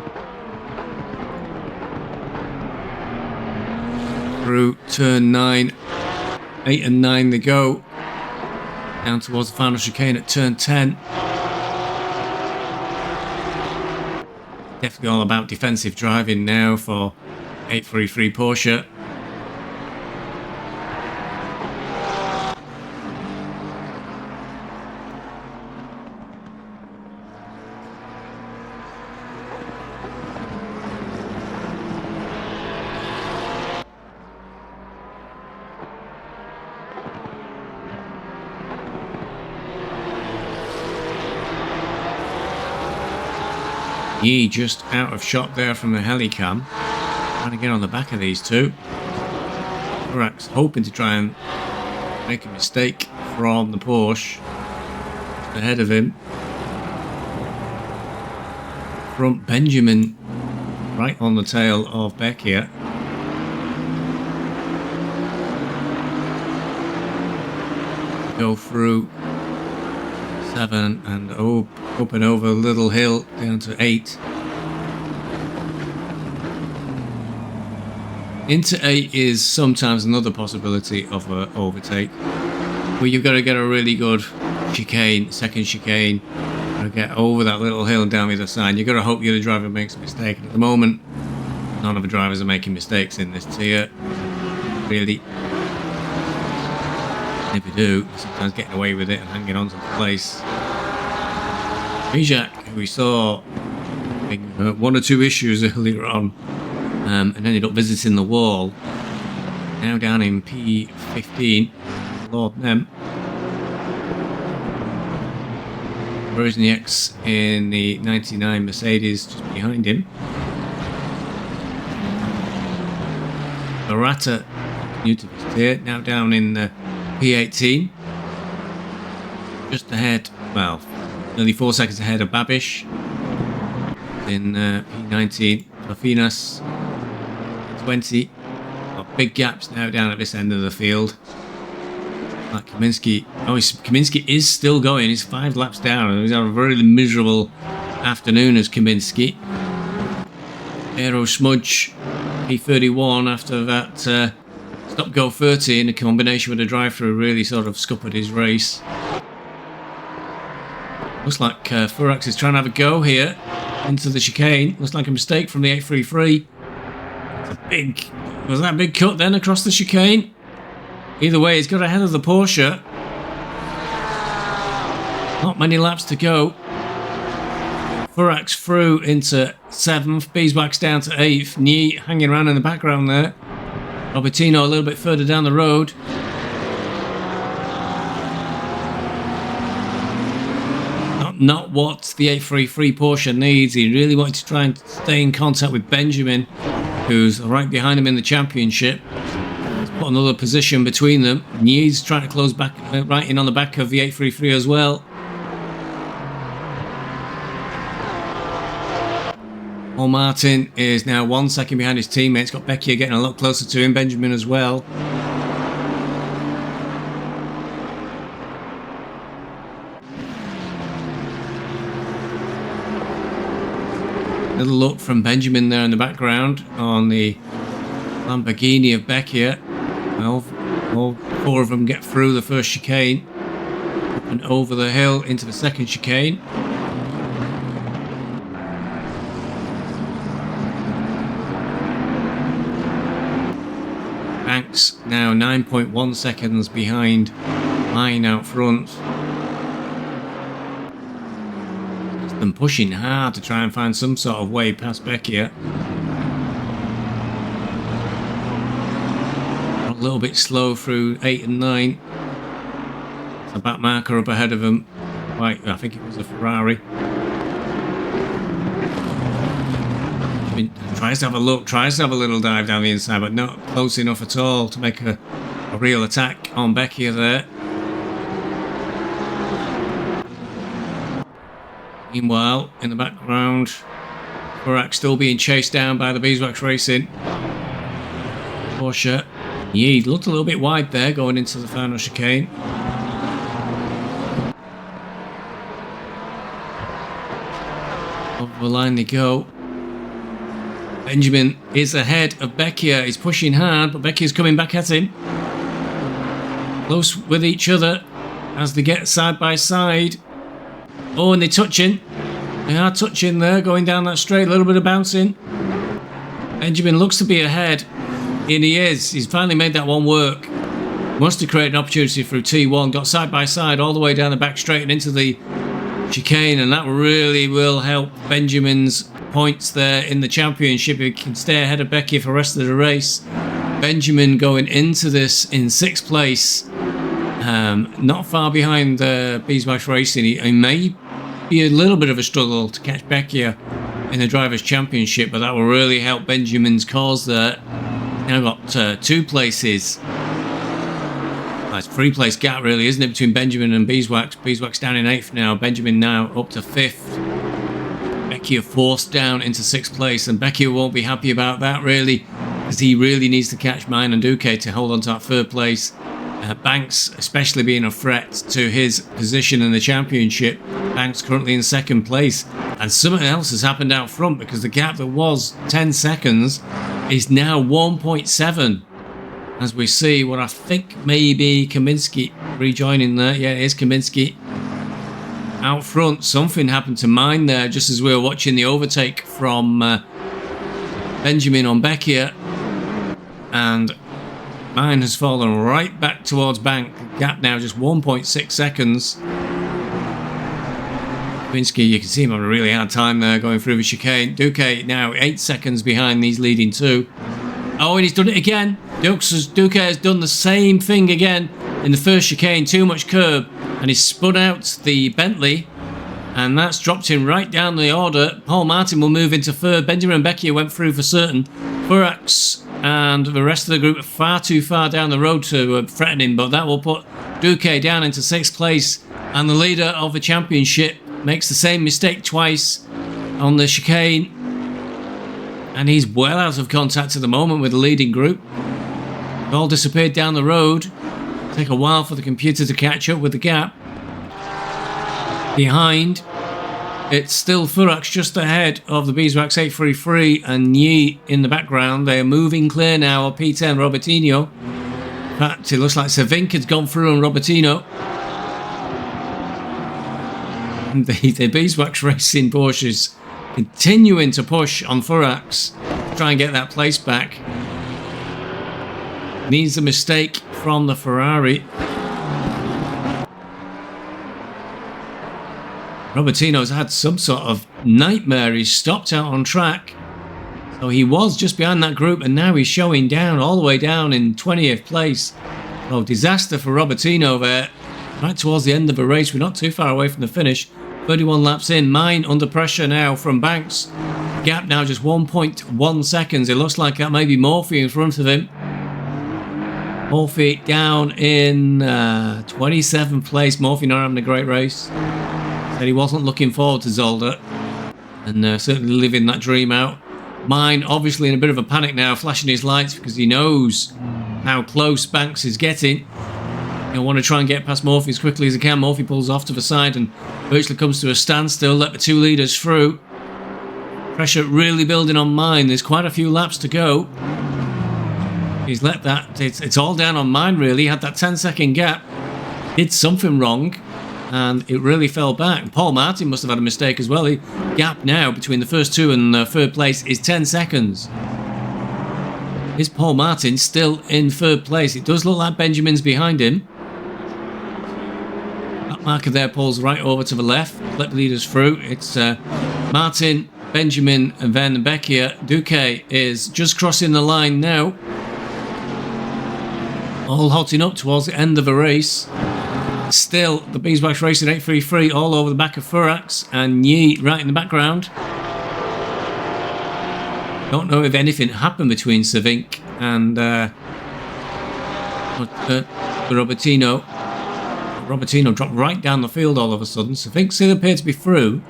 S1: Through turn 9, 8 and 9 they go. Down towards the final chicane at turn 10. Definitely all about defensive driving now for 833 Porsche. Yi just out of shot there from the helicam. Trying to get on the back of these two. Furax hoping to try and make a mistake from the Porsche. Just ahead of him. Front Benjamin right on the tail of Becchia. Go through 7 and up and over a little hill down to 8. Into 8 is sometimes another possibility of an overtake, but you've got to get a really good chicane, second chicane, to get over that little hill and down the other side. You've got to hope the other driver makes a mistake. And at the moment, none of the drivers are making mistakes in this tier, really. And if you do, sometimes getting away with it and hanging on to the place. Bijak, who we saw having one or two issues earlier on, and ended up visiting the wall. Now down in P15, Lord Nem. Wozniak's in the 99 Mercedes just behind him. Barata, new to this tier, now down in P18. Just ahead, well, nearly 4 seconds ahead of Babish. In P19, Rafinas, 20. Got big gaps now down at this end of the field. Like Kaminsky. Oh, Kaminsky is still going. He's 5 laps down. He's had a very miserable afternoon as Kaminsky. Aero Smudge, P31 after that stop-go 30 in a combination with a drive-through really sort of scuppered his race. Looks like Furax is trying to have a go here into the chicane. Looks like a mistake from the 833. Was that a big cut then across the chicane? Either way, he's got ahead of the Porsche. Not many laps to go. Furax through into 7th. Beeswax down to 8th. Nye hanging around in the background there. Robertino a little bit further down the road. Not what the 833 Porsche needs. He really wanted to try and stay in contact with Benjamin, who's right behind him in the championship. Let's put another position between them. Nye's trying to close back right in on the back of the 833 as well. Paul Martin is now 1 second behind his teammates. Got Becchia getting a lot closer to him. Benjamin as well. Little look from Benjamin there in the background on the Lamborghini of Becchia. Well, all 4 of them get through the first chicane and over the hill into the second chicane. Banks now 9.1 seconds behind Mine out front. Them pushing hard to try and find some sort of way past Becchia. A little bit slow through 8 and 9. The back marker up ahead of them. Right, I think it was a Ferrari. Tries to have a look, tries to have a little dive down the inside, but not close enough at all to make a real attack on Becchia there. Meanwhile, in the background, Burak still being chased down by the Beeswax Racing Porsche. Yeah, he looked a little bit wide there going into the final chicane. Over the line they go. Benjamin is ahead of Becchia. He's pushing hard, but Becchia's coming back at him. Close with each other as they get side by side. Oh, and they're touching. They are touching there, going down that straight. A little bit of bouncing. Benjamin looks to be ahead. And he is. He's finally made that one work. Wants to create an opportunity through T1. Got side by side all the way down the back straight and into the chicane. And that really will help Benjamin's points there in the championship. He can stay ahead of Becchia for the rest of the race. Benjamin going into this in 6th place. Not far behind Beeswax Racing. He may be a little bit of a struggle to catch Becchia in the Drivers' Championship, but that will really help Benjamin's cause there. Now got 2 places. That's 3-place gap really, isn't it, between Benjamin and Beeswax. Beeswax down in 8th now. Benjamin now up to 5th. Becchia forced down into 6th place, and Becchia won't be happy about that really, because he really needs to catch Mine and Duque to hold on to that 3rd place. Banks especially being a threat to his position in the championship. Banks currently in 2nd place, and something else has happened out front, because the gap that was 10 seconds is now 1.7 as we see what I think may be Kaminsky rejoining there. Yeah, it is Kaminsky out front. Something happened to Mine there just as we were watching the overtake from Benjamin on Becchia, and Mine has fallen right back towards Bank. Gap now just 1.6 seconds. Kaminsky, you can see him having a really hard time there going through the chicane. Duque now 8 seconds behind these leading 2. Oh, and he's done it again. Duque has done the same thing again in the first chicane. Too much curb, and he's spun out the Bentley, and that's dropped him right down the order. Paul Martin will move into 3rd. Benjamin and Becchia went through for certain. Burak and the rest of the group are far too far down the road to threaten him, but that will put Duque down into 6th place, and the leader of the championship makes the same mistake twice on the chicane, and he's well out of contact at the moment with the leading group. They've all disappeared down the road. It'll take a while for the computer to catch up with the gap. Behind, it's still Furax just ahead of the Beeswax 833 and Yi in the background. They are moving clear now of P10 Robertino. In fact, it looks like Savink has gone through on Robertino. And the Beeswax Racing Porsches continuing to push on Furax to try and get that place back. Needs a mistake from the Ferrari. Robertino's had some sort of nightmare. He's stopped out on track. So he was just behind that group, and now he's showing down, all the way down in 20th place. Oh, disaster for Robertino there. Right towards the end of the race. We're not too far away from the finish. 31 laps in. Mine under pressure now from Banks. Gap now just 1.1 seconds. It looks like that may be Murphy in front of him. Murphy down in 27th place. Murphy not having a great race. Said he wasn't looking forward to Zolder. and certainly living that dream out. Mine obviously in a bit of a panic now, flashing his lights because he knows how close Banks is getting. He'll want to try and get past Morphy as quickly as he can. Morphy pulls off to the side and virtually comes to a standstill. Let the 2 leaders through. Pressure really building on Mine. There's quite a few laps to go. He's let that. It's all down on Mine really. He had that 10-second gap. Did something wrong, and it really fell back. Paul Martin must have had a mistake as well. The gap now between the first 2 and third place is 10 seconds. Is Paul Martin still in third place? It does look like Benjamin's behind him. That marker there pulls right over to the left. Let the leaders through. It's Martin, Benjamin, and then Becchia. Duque is just crossing the line now. All hotting up towards the end of the race. Still, the Beeswax Racing 833 all over the back of Furax and Yi right in the background. Don't know if anything happened between Cervink and Robertino. Robertino dropped right down the field all of a sudden. Cervink still appeared to be through.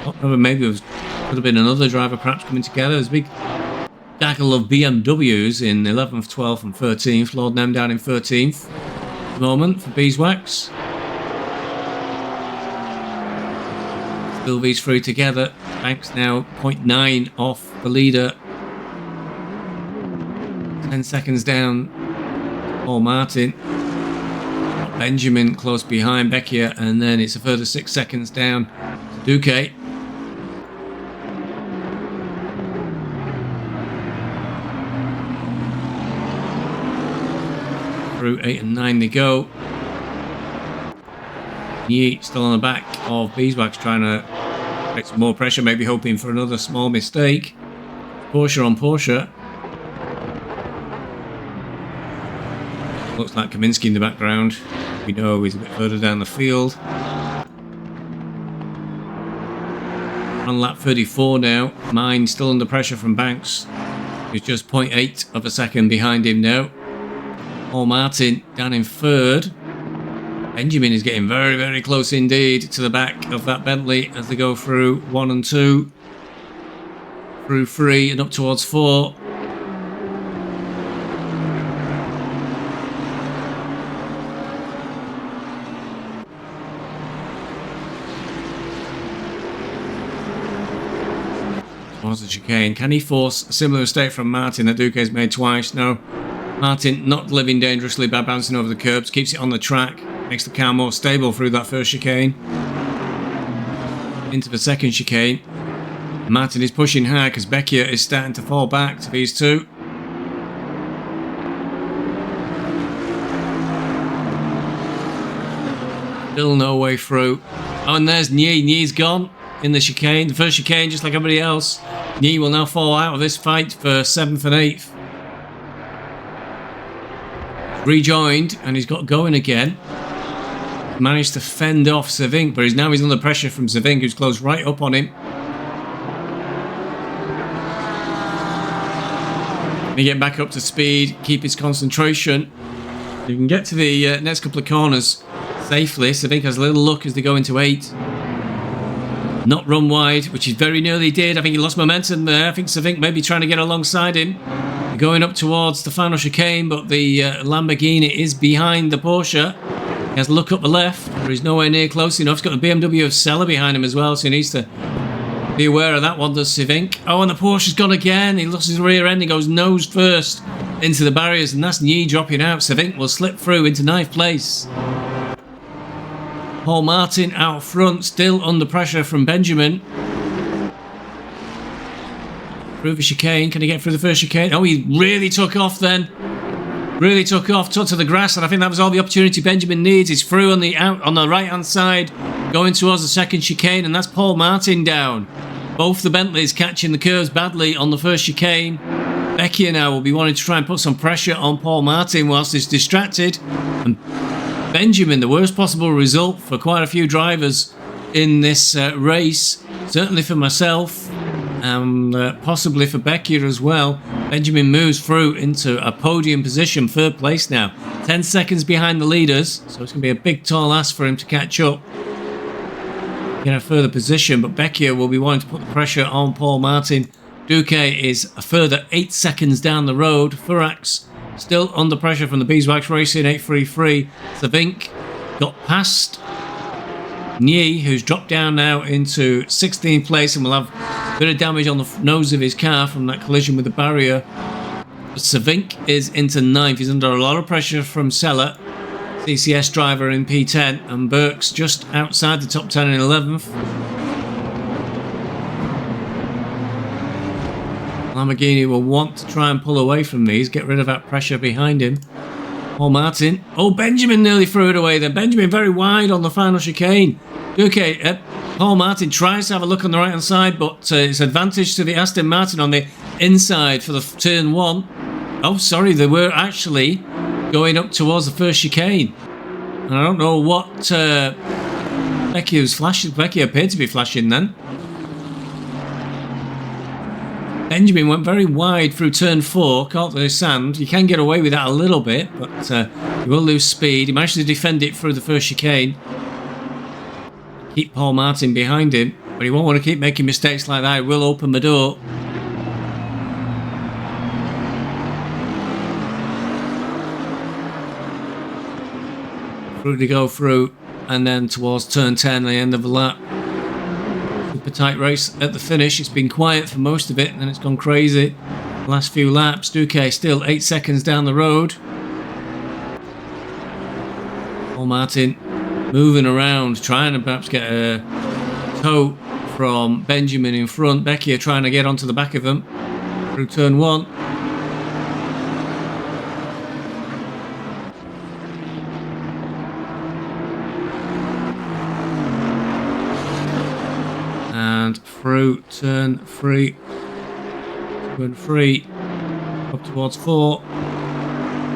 S1: Don't know if maybe it could have been another driver perhaps coming together. There's a big gaggle of BMWs in 11th, 12th and 13th. Lord Nem down in 13th at the moment for Beeswax. Still these 3 together. Banks now 0.9 off the leader. 10 seconds down. Paul Martin. Benjamin close behind Becchia, and then it's a further 6 seconds down to Duque. Through 8 and 9 they go. Yi still on the back of Beeswax, trying to make some more pressure, maybe hoping for another small mistake. Porsche on Porsche. Looks like Kaminsky in the background. We know he's a bit further down the field. On lap 34 now. Mine still under pressure from Banks. He's just 0.8 of a second behind him now. Paul Martin down in third. Benjamin is getting very, very close indeed to the back of that Bentley as they go through 1 and 2. Through 3 and up towards 4. Towards the chicane. Can he force a similar mistake from Martin that Duque's made twice? No. Martin not living dangerously by bouncing over the curbs. Keeps it on the track. Makes the car more stable through that first chicane. Into the second chicane. Martin is pushing hard because Becchia is starting to fall back to these 2. Still no way through. Oh, and there's Nyi. Nyi's gone in the chicane. The first chicane, just like everybody else. Nyi will now fall out of this fight for 7th and 8th. Rejoined, and he's got going again. Managed to fend off Cervink, but he's under pressure from Cervink, who's closed right up on him. Can he get back up to speed, keep his concentration? You can get to the next couple of corners safely. Cervink has a little look as they go into 8. Not run wide, which he very nearly did. I think he lost momentum there. I think Cervink may be trying to get alongside him. They're going up towards the final chicane, but the Lamborghini is behind the Porsche. He has a look up the left, but he's nowhere near close enough. He's got the BMW of Sella behind him as well, so he needs to be aware of that one, does Cervink. Oh, and the Porsche's gone again. He lost his rear end. He goes nose first into the barriers, and that's Nyi dropping out. Cervink will slip through into 9th place. Paul Martin out front, still under pressure from Benjamin. Through the chicane. Can he get through the first chicane? Oh, he really took off then. Really took off, took to the grass, and I think that was all the opportunity Benjamin needs. He's through on the right-hand side, going towards the second chicane, and that's Paul Martin down. Both the Bentleys catching the curves badly on the first chicane. Becchia now will be wanting to try and put some pressure on Paul Martin whilst he's distracted. And Benjamin, the worst possible result for quite a few drivers in this race. Certainly for myself, and possibly for Becchia as well. Benjamin moves through into a podium position, 3rd place now. 10 seconds behind the leaders, so it's going to be a big tall ask for him to catch up. get a further position, but Becchia will be wanting to put the pressure on Paul Martin. Duque is a further 8 seconds down the road. Furax still under pressure from the Beeswax Racing 833. Savink got past Nyi, who's dropped down now into 16th place and will have a bit of damage on the nose of his car from that collision with the barrier. But Savink is into 9th. He's under a lot of pressure from Sella, CCS driver in P10, and Burke's just outside the top 10 in 11th. Lamborghini will want to try and pull away from these, get rid of that pressure behind him. Paul Martin. Oh, Benjamin nearly threw it away then. Benjamin very wide on the final chicane. Okay, Paul Martin tries to have a look on the right hand side, but it's advantage to the Aston Martin on the inside for the turn 1. Oh, sorry, they were actually going up towards the first chicane. And I don't know what Becchia was flashing. Becchia appeared to be flashing then. Benjamin went very wide through turn 4, caught the sand. You can get away with that a little bit, but you will lose speed. He managed to defend it through the first chicane. Keep Paul Martin behind him, but he won't want to keep making mistakes like that. It will open the door. Through to go through, and then towards turn 10, the end of the lap. Super tight race at the finish. It's been quiet for most of it, and then it's gone crazy. Last few laps, Duque still 8 seconds down the road. Paul Martin moving around, trying to perhaps get a tow from Benjamin in front. Becchia trying to get onto the back of them through turn 1. And through turn 3. Turn 3 up towards 4.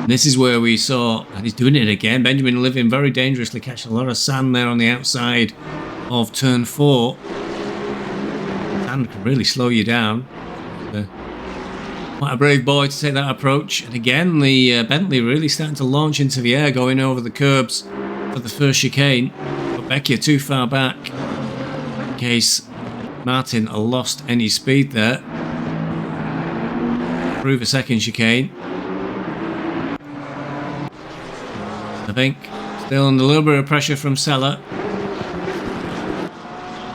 S1: This is where we saw, and he's doing it again, Benjamin living very dangerously, catching a lot of sand there on the outside of turn 4. Sand can really slow you down. Quite a brave boy to take that approach. And again, the Bentley really starting to launch into the air, going over the curbs for the first chicane. But Becchia too far back in case Martin lost any speed there. Through the second chicane. I think still under a little bit of pressure from Sella,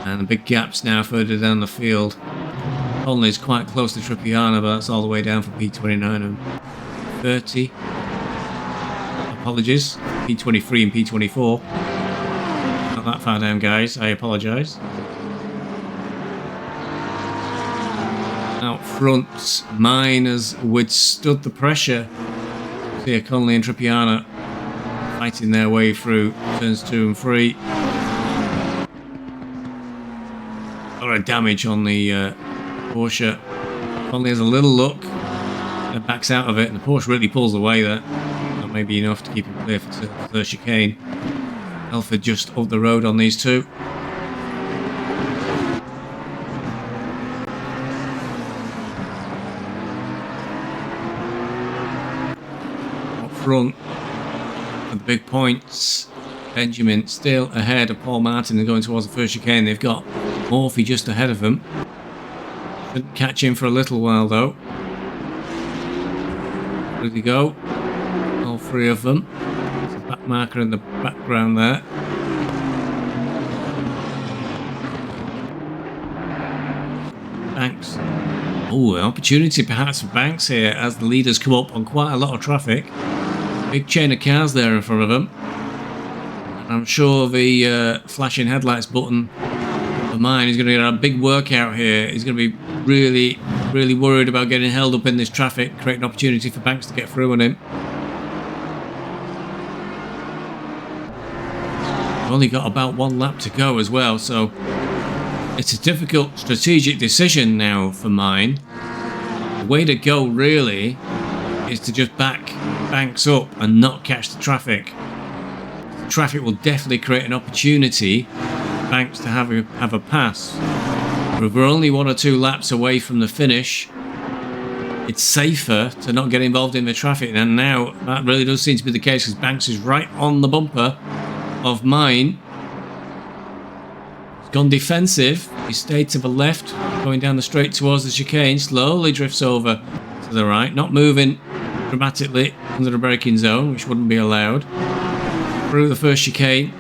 S1: and the big gaps now further down the field. Conley's quite close to Trippiano, but that's all the way down from P29 and 30. Apologies, P23 and P24. Not that far down, guys. I apologise. Out front, Mine has withstood the pressure. See Conley and Trippiano fighting their way through turns 2 and 3. A lot of damage on the Porsche. Conley has a little look and backs out of it, and the Porsche really pulls away there. That may be enough to keep him clear for the third chicane. Elford just up the road on these two. Up front, the big points. Benjamin still ahead of Paul Martin and going towards the first chicane. They've got Morphy just ahead of them. Shouldn't catch him for a little while though. Where they go? All three of them. There's a back marker in the background there. Banks. Oh, an opportunity perhaps for Banks here as the leaders come up on quite a lot of traffic. Big chain of cars there in front of them. And I'm sure the flashing headlights button for Mine is going to get a big workout here. He's going to be really, really worried about getting held up in this traffic, creating an opportunity for Banks to get through on him. We've only got about 1 lap to go as well, so it's a difficult strategic decision now for Mine. The way to go really is to just back Banks up and not catch the traffic. The traffic will definitely create an opportunity for Banks to have a pass. But if we're only 1 or 2 laps away from the finish, it's safer to not get involved in the traffic. And now that really does seem to be the case because Banks is right on the bumper of Mine. He's gone defensive. He stayed to the left, going down the straight towards the chicane. Slowly drifts over to the right, not moving dramatically under the braking zone, which wouldn't be allowed. Through the first chicane.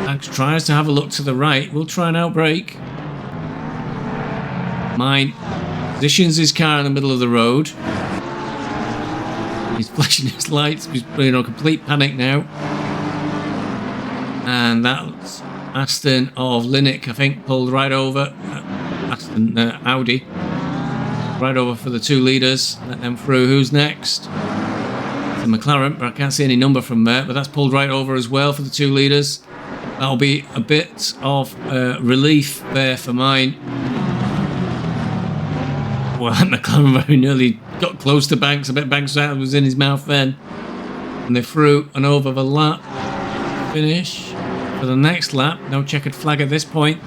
S1: Max tries to have a look to the right. We'll try and outbrake. Mine positions his car in the middle of the road. He's flashing his lights. He's in a complete panic now. And that's Aston of Linux, I think, pulled right over. Aston Audi. Right over for the 2 leaders. Let them through. Who's next? The McLaren, but I can't see any number from there. But that's pulled right over as well for the 2 leaders. That'll be a bit of relief there for mine. Well, McLaren very nearly got close to Banks. I bet Banks was in his mouth then. And they threw and over the lap. Finish for the next lap. No checkered flag at this point.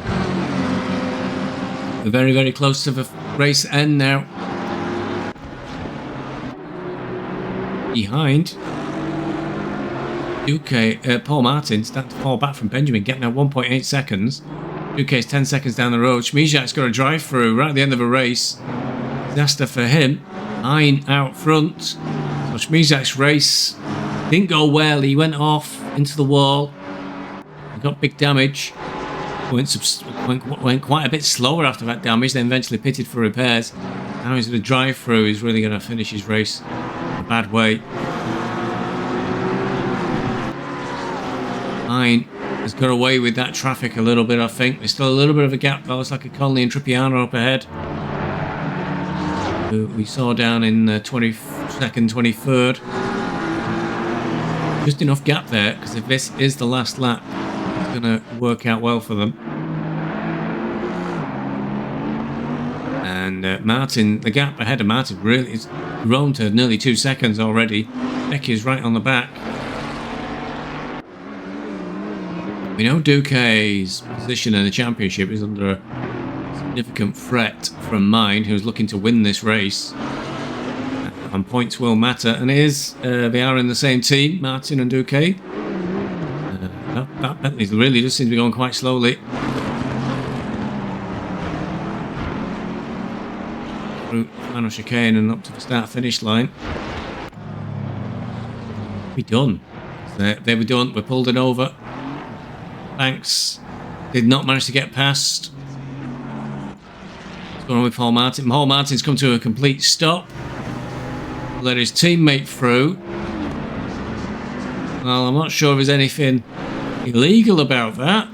S1: We're very, very close to the race end now. Behind Duque, Paul Martin starting to fall back from Benjamin, getting now 1.8 seconds. Duque's 10 seconds down the road. Schmijak's got a drive through right at the end of a race. Disaster for him. 9 out front. So Schmijak's race didn't go well. He went off into the wall. He got big damage. Went quite a bit slower after that damage, then eventually pitted for repairs. Now he's going to drive through. He's really going to finish his race in a bad way. Mine has got away with that traffic a little bit, I think. There's still a little bit of a gap, though. It's like a Conley and Trippiano up ahead. Who we saw down in 22nd, 23rd. Just enough gap there, because if this is the last lap, it's going to work out well for them. And Martin, the gap ahead of Martin really is grown to nearly 2 seconds already. Becky's right on the back. We know Duque's position in the championship is under a significant threat from Mine, who's looking to win this race. And points will matter. And it is, they are in the same team, Martin and Duque. That Bentley really does seem to be going quite slowly. Through final chicane and up to the start-finish line. We're done. They were done. We pulled it over. Banks did not manage to get past. What's going on with Paul Martin? Paul Martin's come to a complete stop. Let his teammate through. Well, I'm not sure if there's anything illegal about that,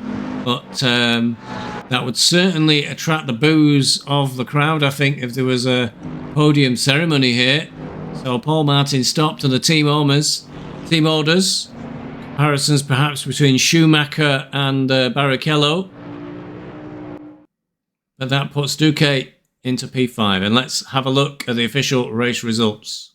S1: but that would certainly attract the boos of the crowd, I think, if there was a podium ceremony here. So Paul Martin stopped, and the team orders. Comparisons perhaps between Schumacher and Barrichello. But that puts Duque into P5. And let's have a look at the official race results.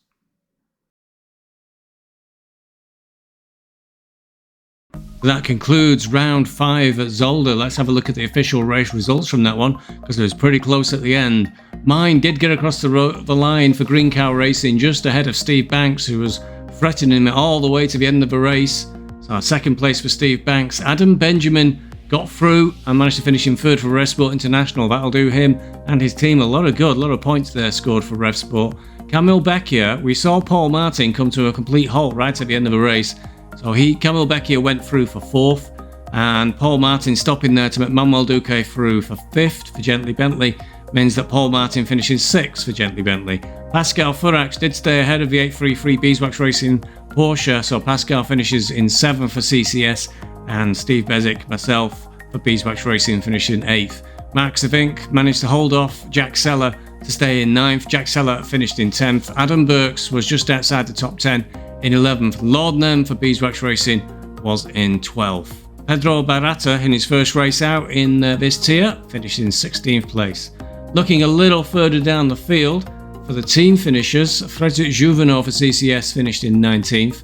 S1: That concludes round 5 at Zolder. Let's have a look at the official race results from that one, because it was pretty close at the end. Mine did get across the line for Green Cow Racing just ahead of Steve Banks, who was threatening him all the way to the end of the race. So second place for Steve Banks. Adam Benjamin got through and managed to finish in 3rd for RevSport International. That'll do him and his team a lot of points there scored for RevSport. Camille Becchia, we saw Paul Martin come to a complete halt right at the end of the race. So Camille Becchia went through for 4th, and Paul Martin stopping there to make Manuel Duque through for 5th for Gently Bentley means that Paul Martin finishes 6th for Gently Bentley. Pascal Furax did stay ahead of the 833 Beeswax Racing Porsche, so Pascal finishes in 7th for CCS, and Steve Bezic, myself, for Beeswax Racing finishing 8th. Max Vink managed to hold off Jack Seller to stay in 9th. Jack Seller finished in 10th. Adam Burks was just outside the top 10 in 11th. Lord Nem for Beeswax Racing was in 12th. Pedro Barata, in his first race out in this tier, finished in 16th place. Looking a little further down the field, for the team finishers, Frederic Juvenot for CCS finished in 19th.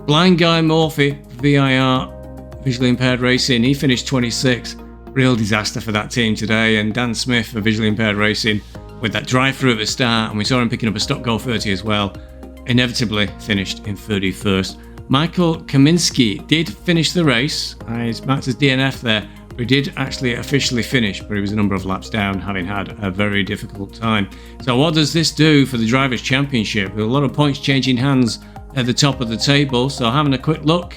S1: Blind Guy Morphy for VIR, Visually Impaired Racing, he finished 26th. Real disaster for that team today. And Dan Smith for Visually Impaired Racing, with that drive-through at the start, and we saw him picking up a Stock Go 30 as well, inevitably finished in 31st. Michael Kaminski did finish the race. He's marked as DNF there, but he did actually officially finish, but he was a number of laps down, having had a very difficult time. So what does this do for the Drivers' Championship? With a lot of points changing hands at the top of the table. So having a quick look,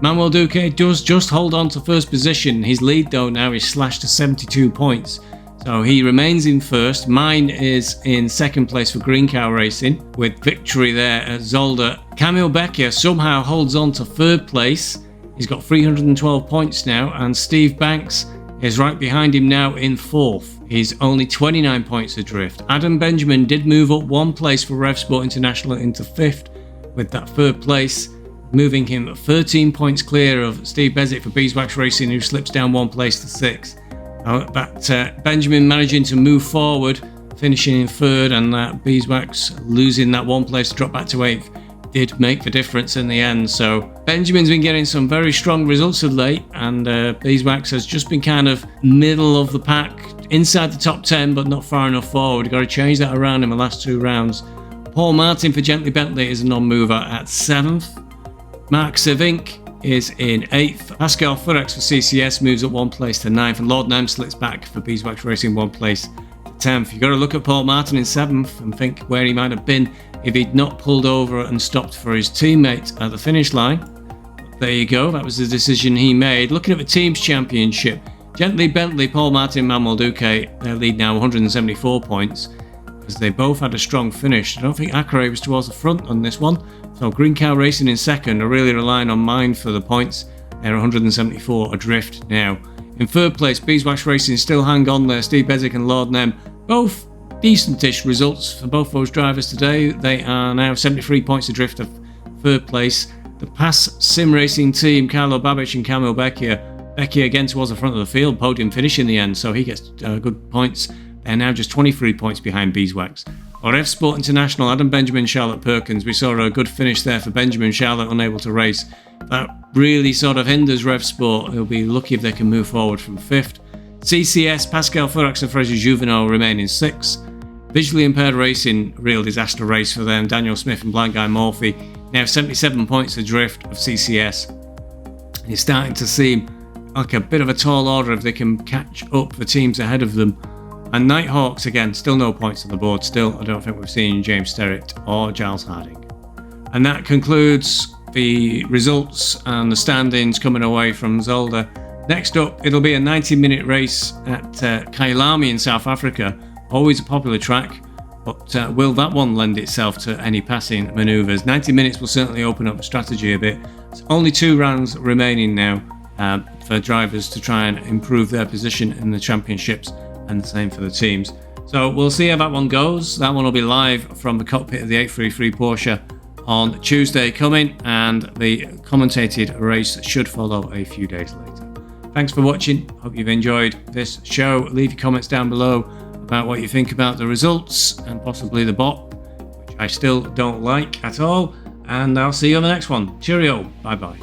S1: Manuel Duque does just hold on to first position. His lead though now is slashed to 72 points. So he remains in first. Mine is in second place for Green Cow Racing, with victory there at Zolder. Camille Becker somehow holds on to third place. He's got 312 points now, and Steve Banks is right behind him now in fourth. He's only 29 points adrift. Adam Benjamin did move up one place for Rev Sport International into fifth, with that third place moving him 13 points clear of Steve Bezic for Beeswax Racing, who slips down one place to sixth. But Benjamin managing to move forward, finishing in third, and Beeswax losing that one place to drop back to eighth did make the difference in the end. So Benjamin's been getting some very strong results of late, and Beeswax has just been kind of middle of the pack, inside the top 10 but not far enough forward. You've got to change that around in the last two rounds. Paul Martin for Gently Bentley is a non-mover at 7th. Mark Sevink is in 8th. Pascal Furex for CCS moves up one place to 9th, and Lord Nem slits back for Beeswax Racing one place to 10th. You've got to look at Paul Martin in 7th and think where he might have been if he'd not pulled over and stopped for his teammate at the finish line. But there you go, that was the decision he made. Looking at the Teams Championship, Gently Bentley, Paul Martin and Manuel Duque, their lead now 174 points, because they both had a strong finish. I don't think Acre was towards the front on this one. So Green Cow Racing in second are really relying on mine for the points. They're 174 adrift now. In third place, Beeswax Racing still hang on there. Steve Bezic and Lord Nem, both decentish results for both those drivers today. They are now 73 points adrift of third place. The PAS Sim Racing team, Carlo Babic and Camille Becchia again towards the front of the field, podium finish in the end, so he gets good points. They're now just 23 points behind Beeswax. Or Rev Sport International, Adam Benjamin, Charlotte Perkins. We saw a good finish there for Benjamin. Charlotte unable to race. That really sort of hinders Rev Sport. They'll be lucky if they can move forward from 5th. CCS, Pascal Furax and Fraser Juvenal remain in 6th. Visually Impaired Racing, real disaster race for them. Daniel Smith and Blind Guy Morphy now 77 points adrift of CCS. It's starting to seem like a bit of a tall order if they can catch up the teams ahead of them. And Nighthawks, again, still no points on the board. Still, I don't think we've seen James Sterritt or Giles Harding. And that concludes the results and the standings coming away from Zolder. Next up, it'll be a 90-minute race at Kailami in South Africa. Always a popular track, but will that one lend itself to any passing manoeuvres? 90 minutes will certainly open up the strategy a bit. There's only 2 rounds remaining now for drivers to try and improve their position in the championships, and the same for the teams. So we'll see how that one goes. That one will be live from the cockpit of the 833 Porsche on Tuesday coming, and the commentated race should follow a few days later. Thanks for watching. Hope you've enjoyed this show. Leave your comments down below about what you think about the results and possibly the bot, which I still don't like at all. And I'll see you on the next one. Cheerio. Bye bye.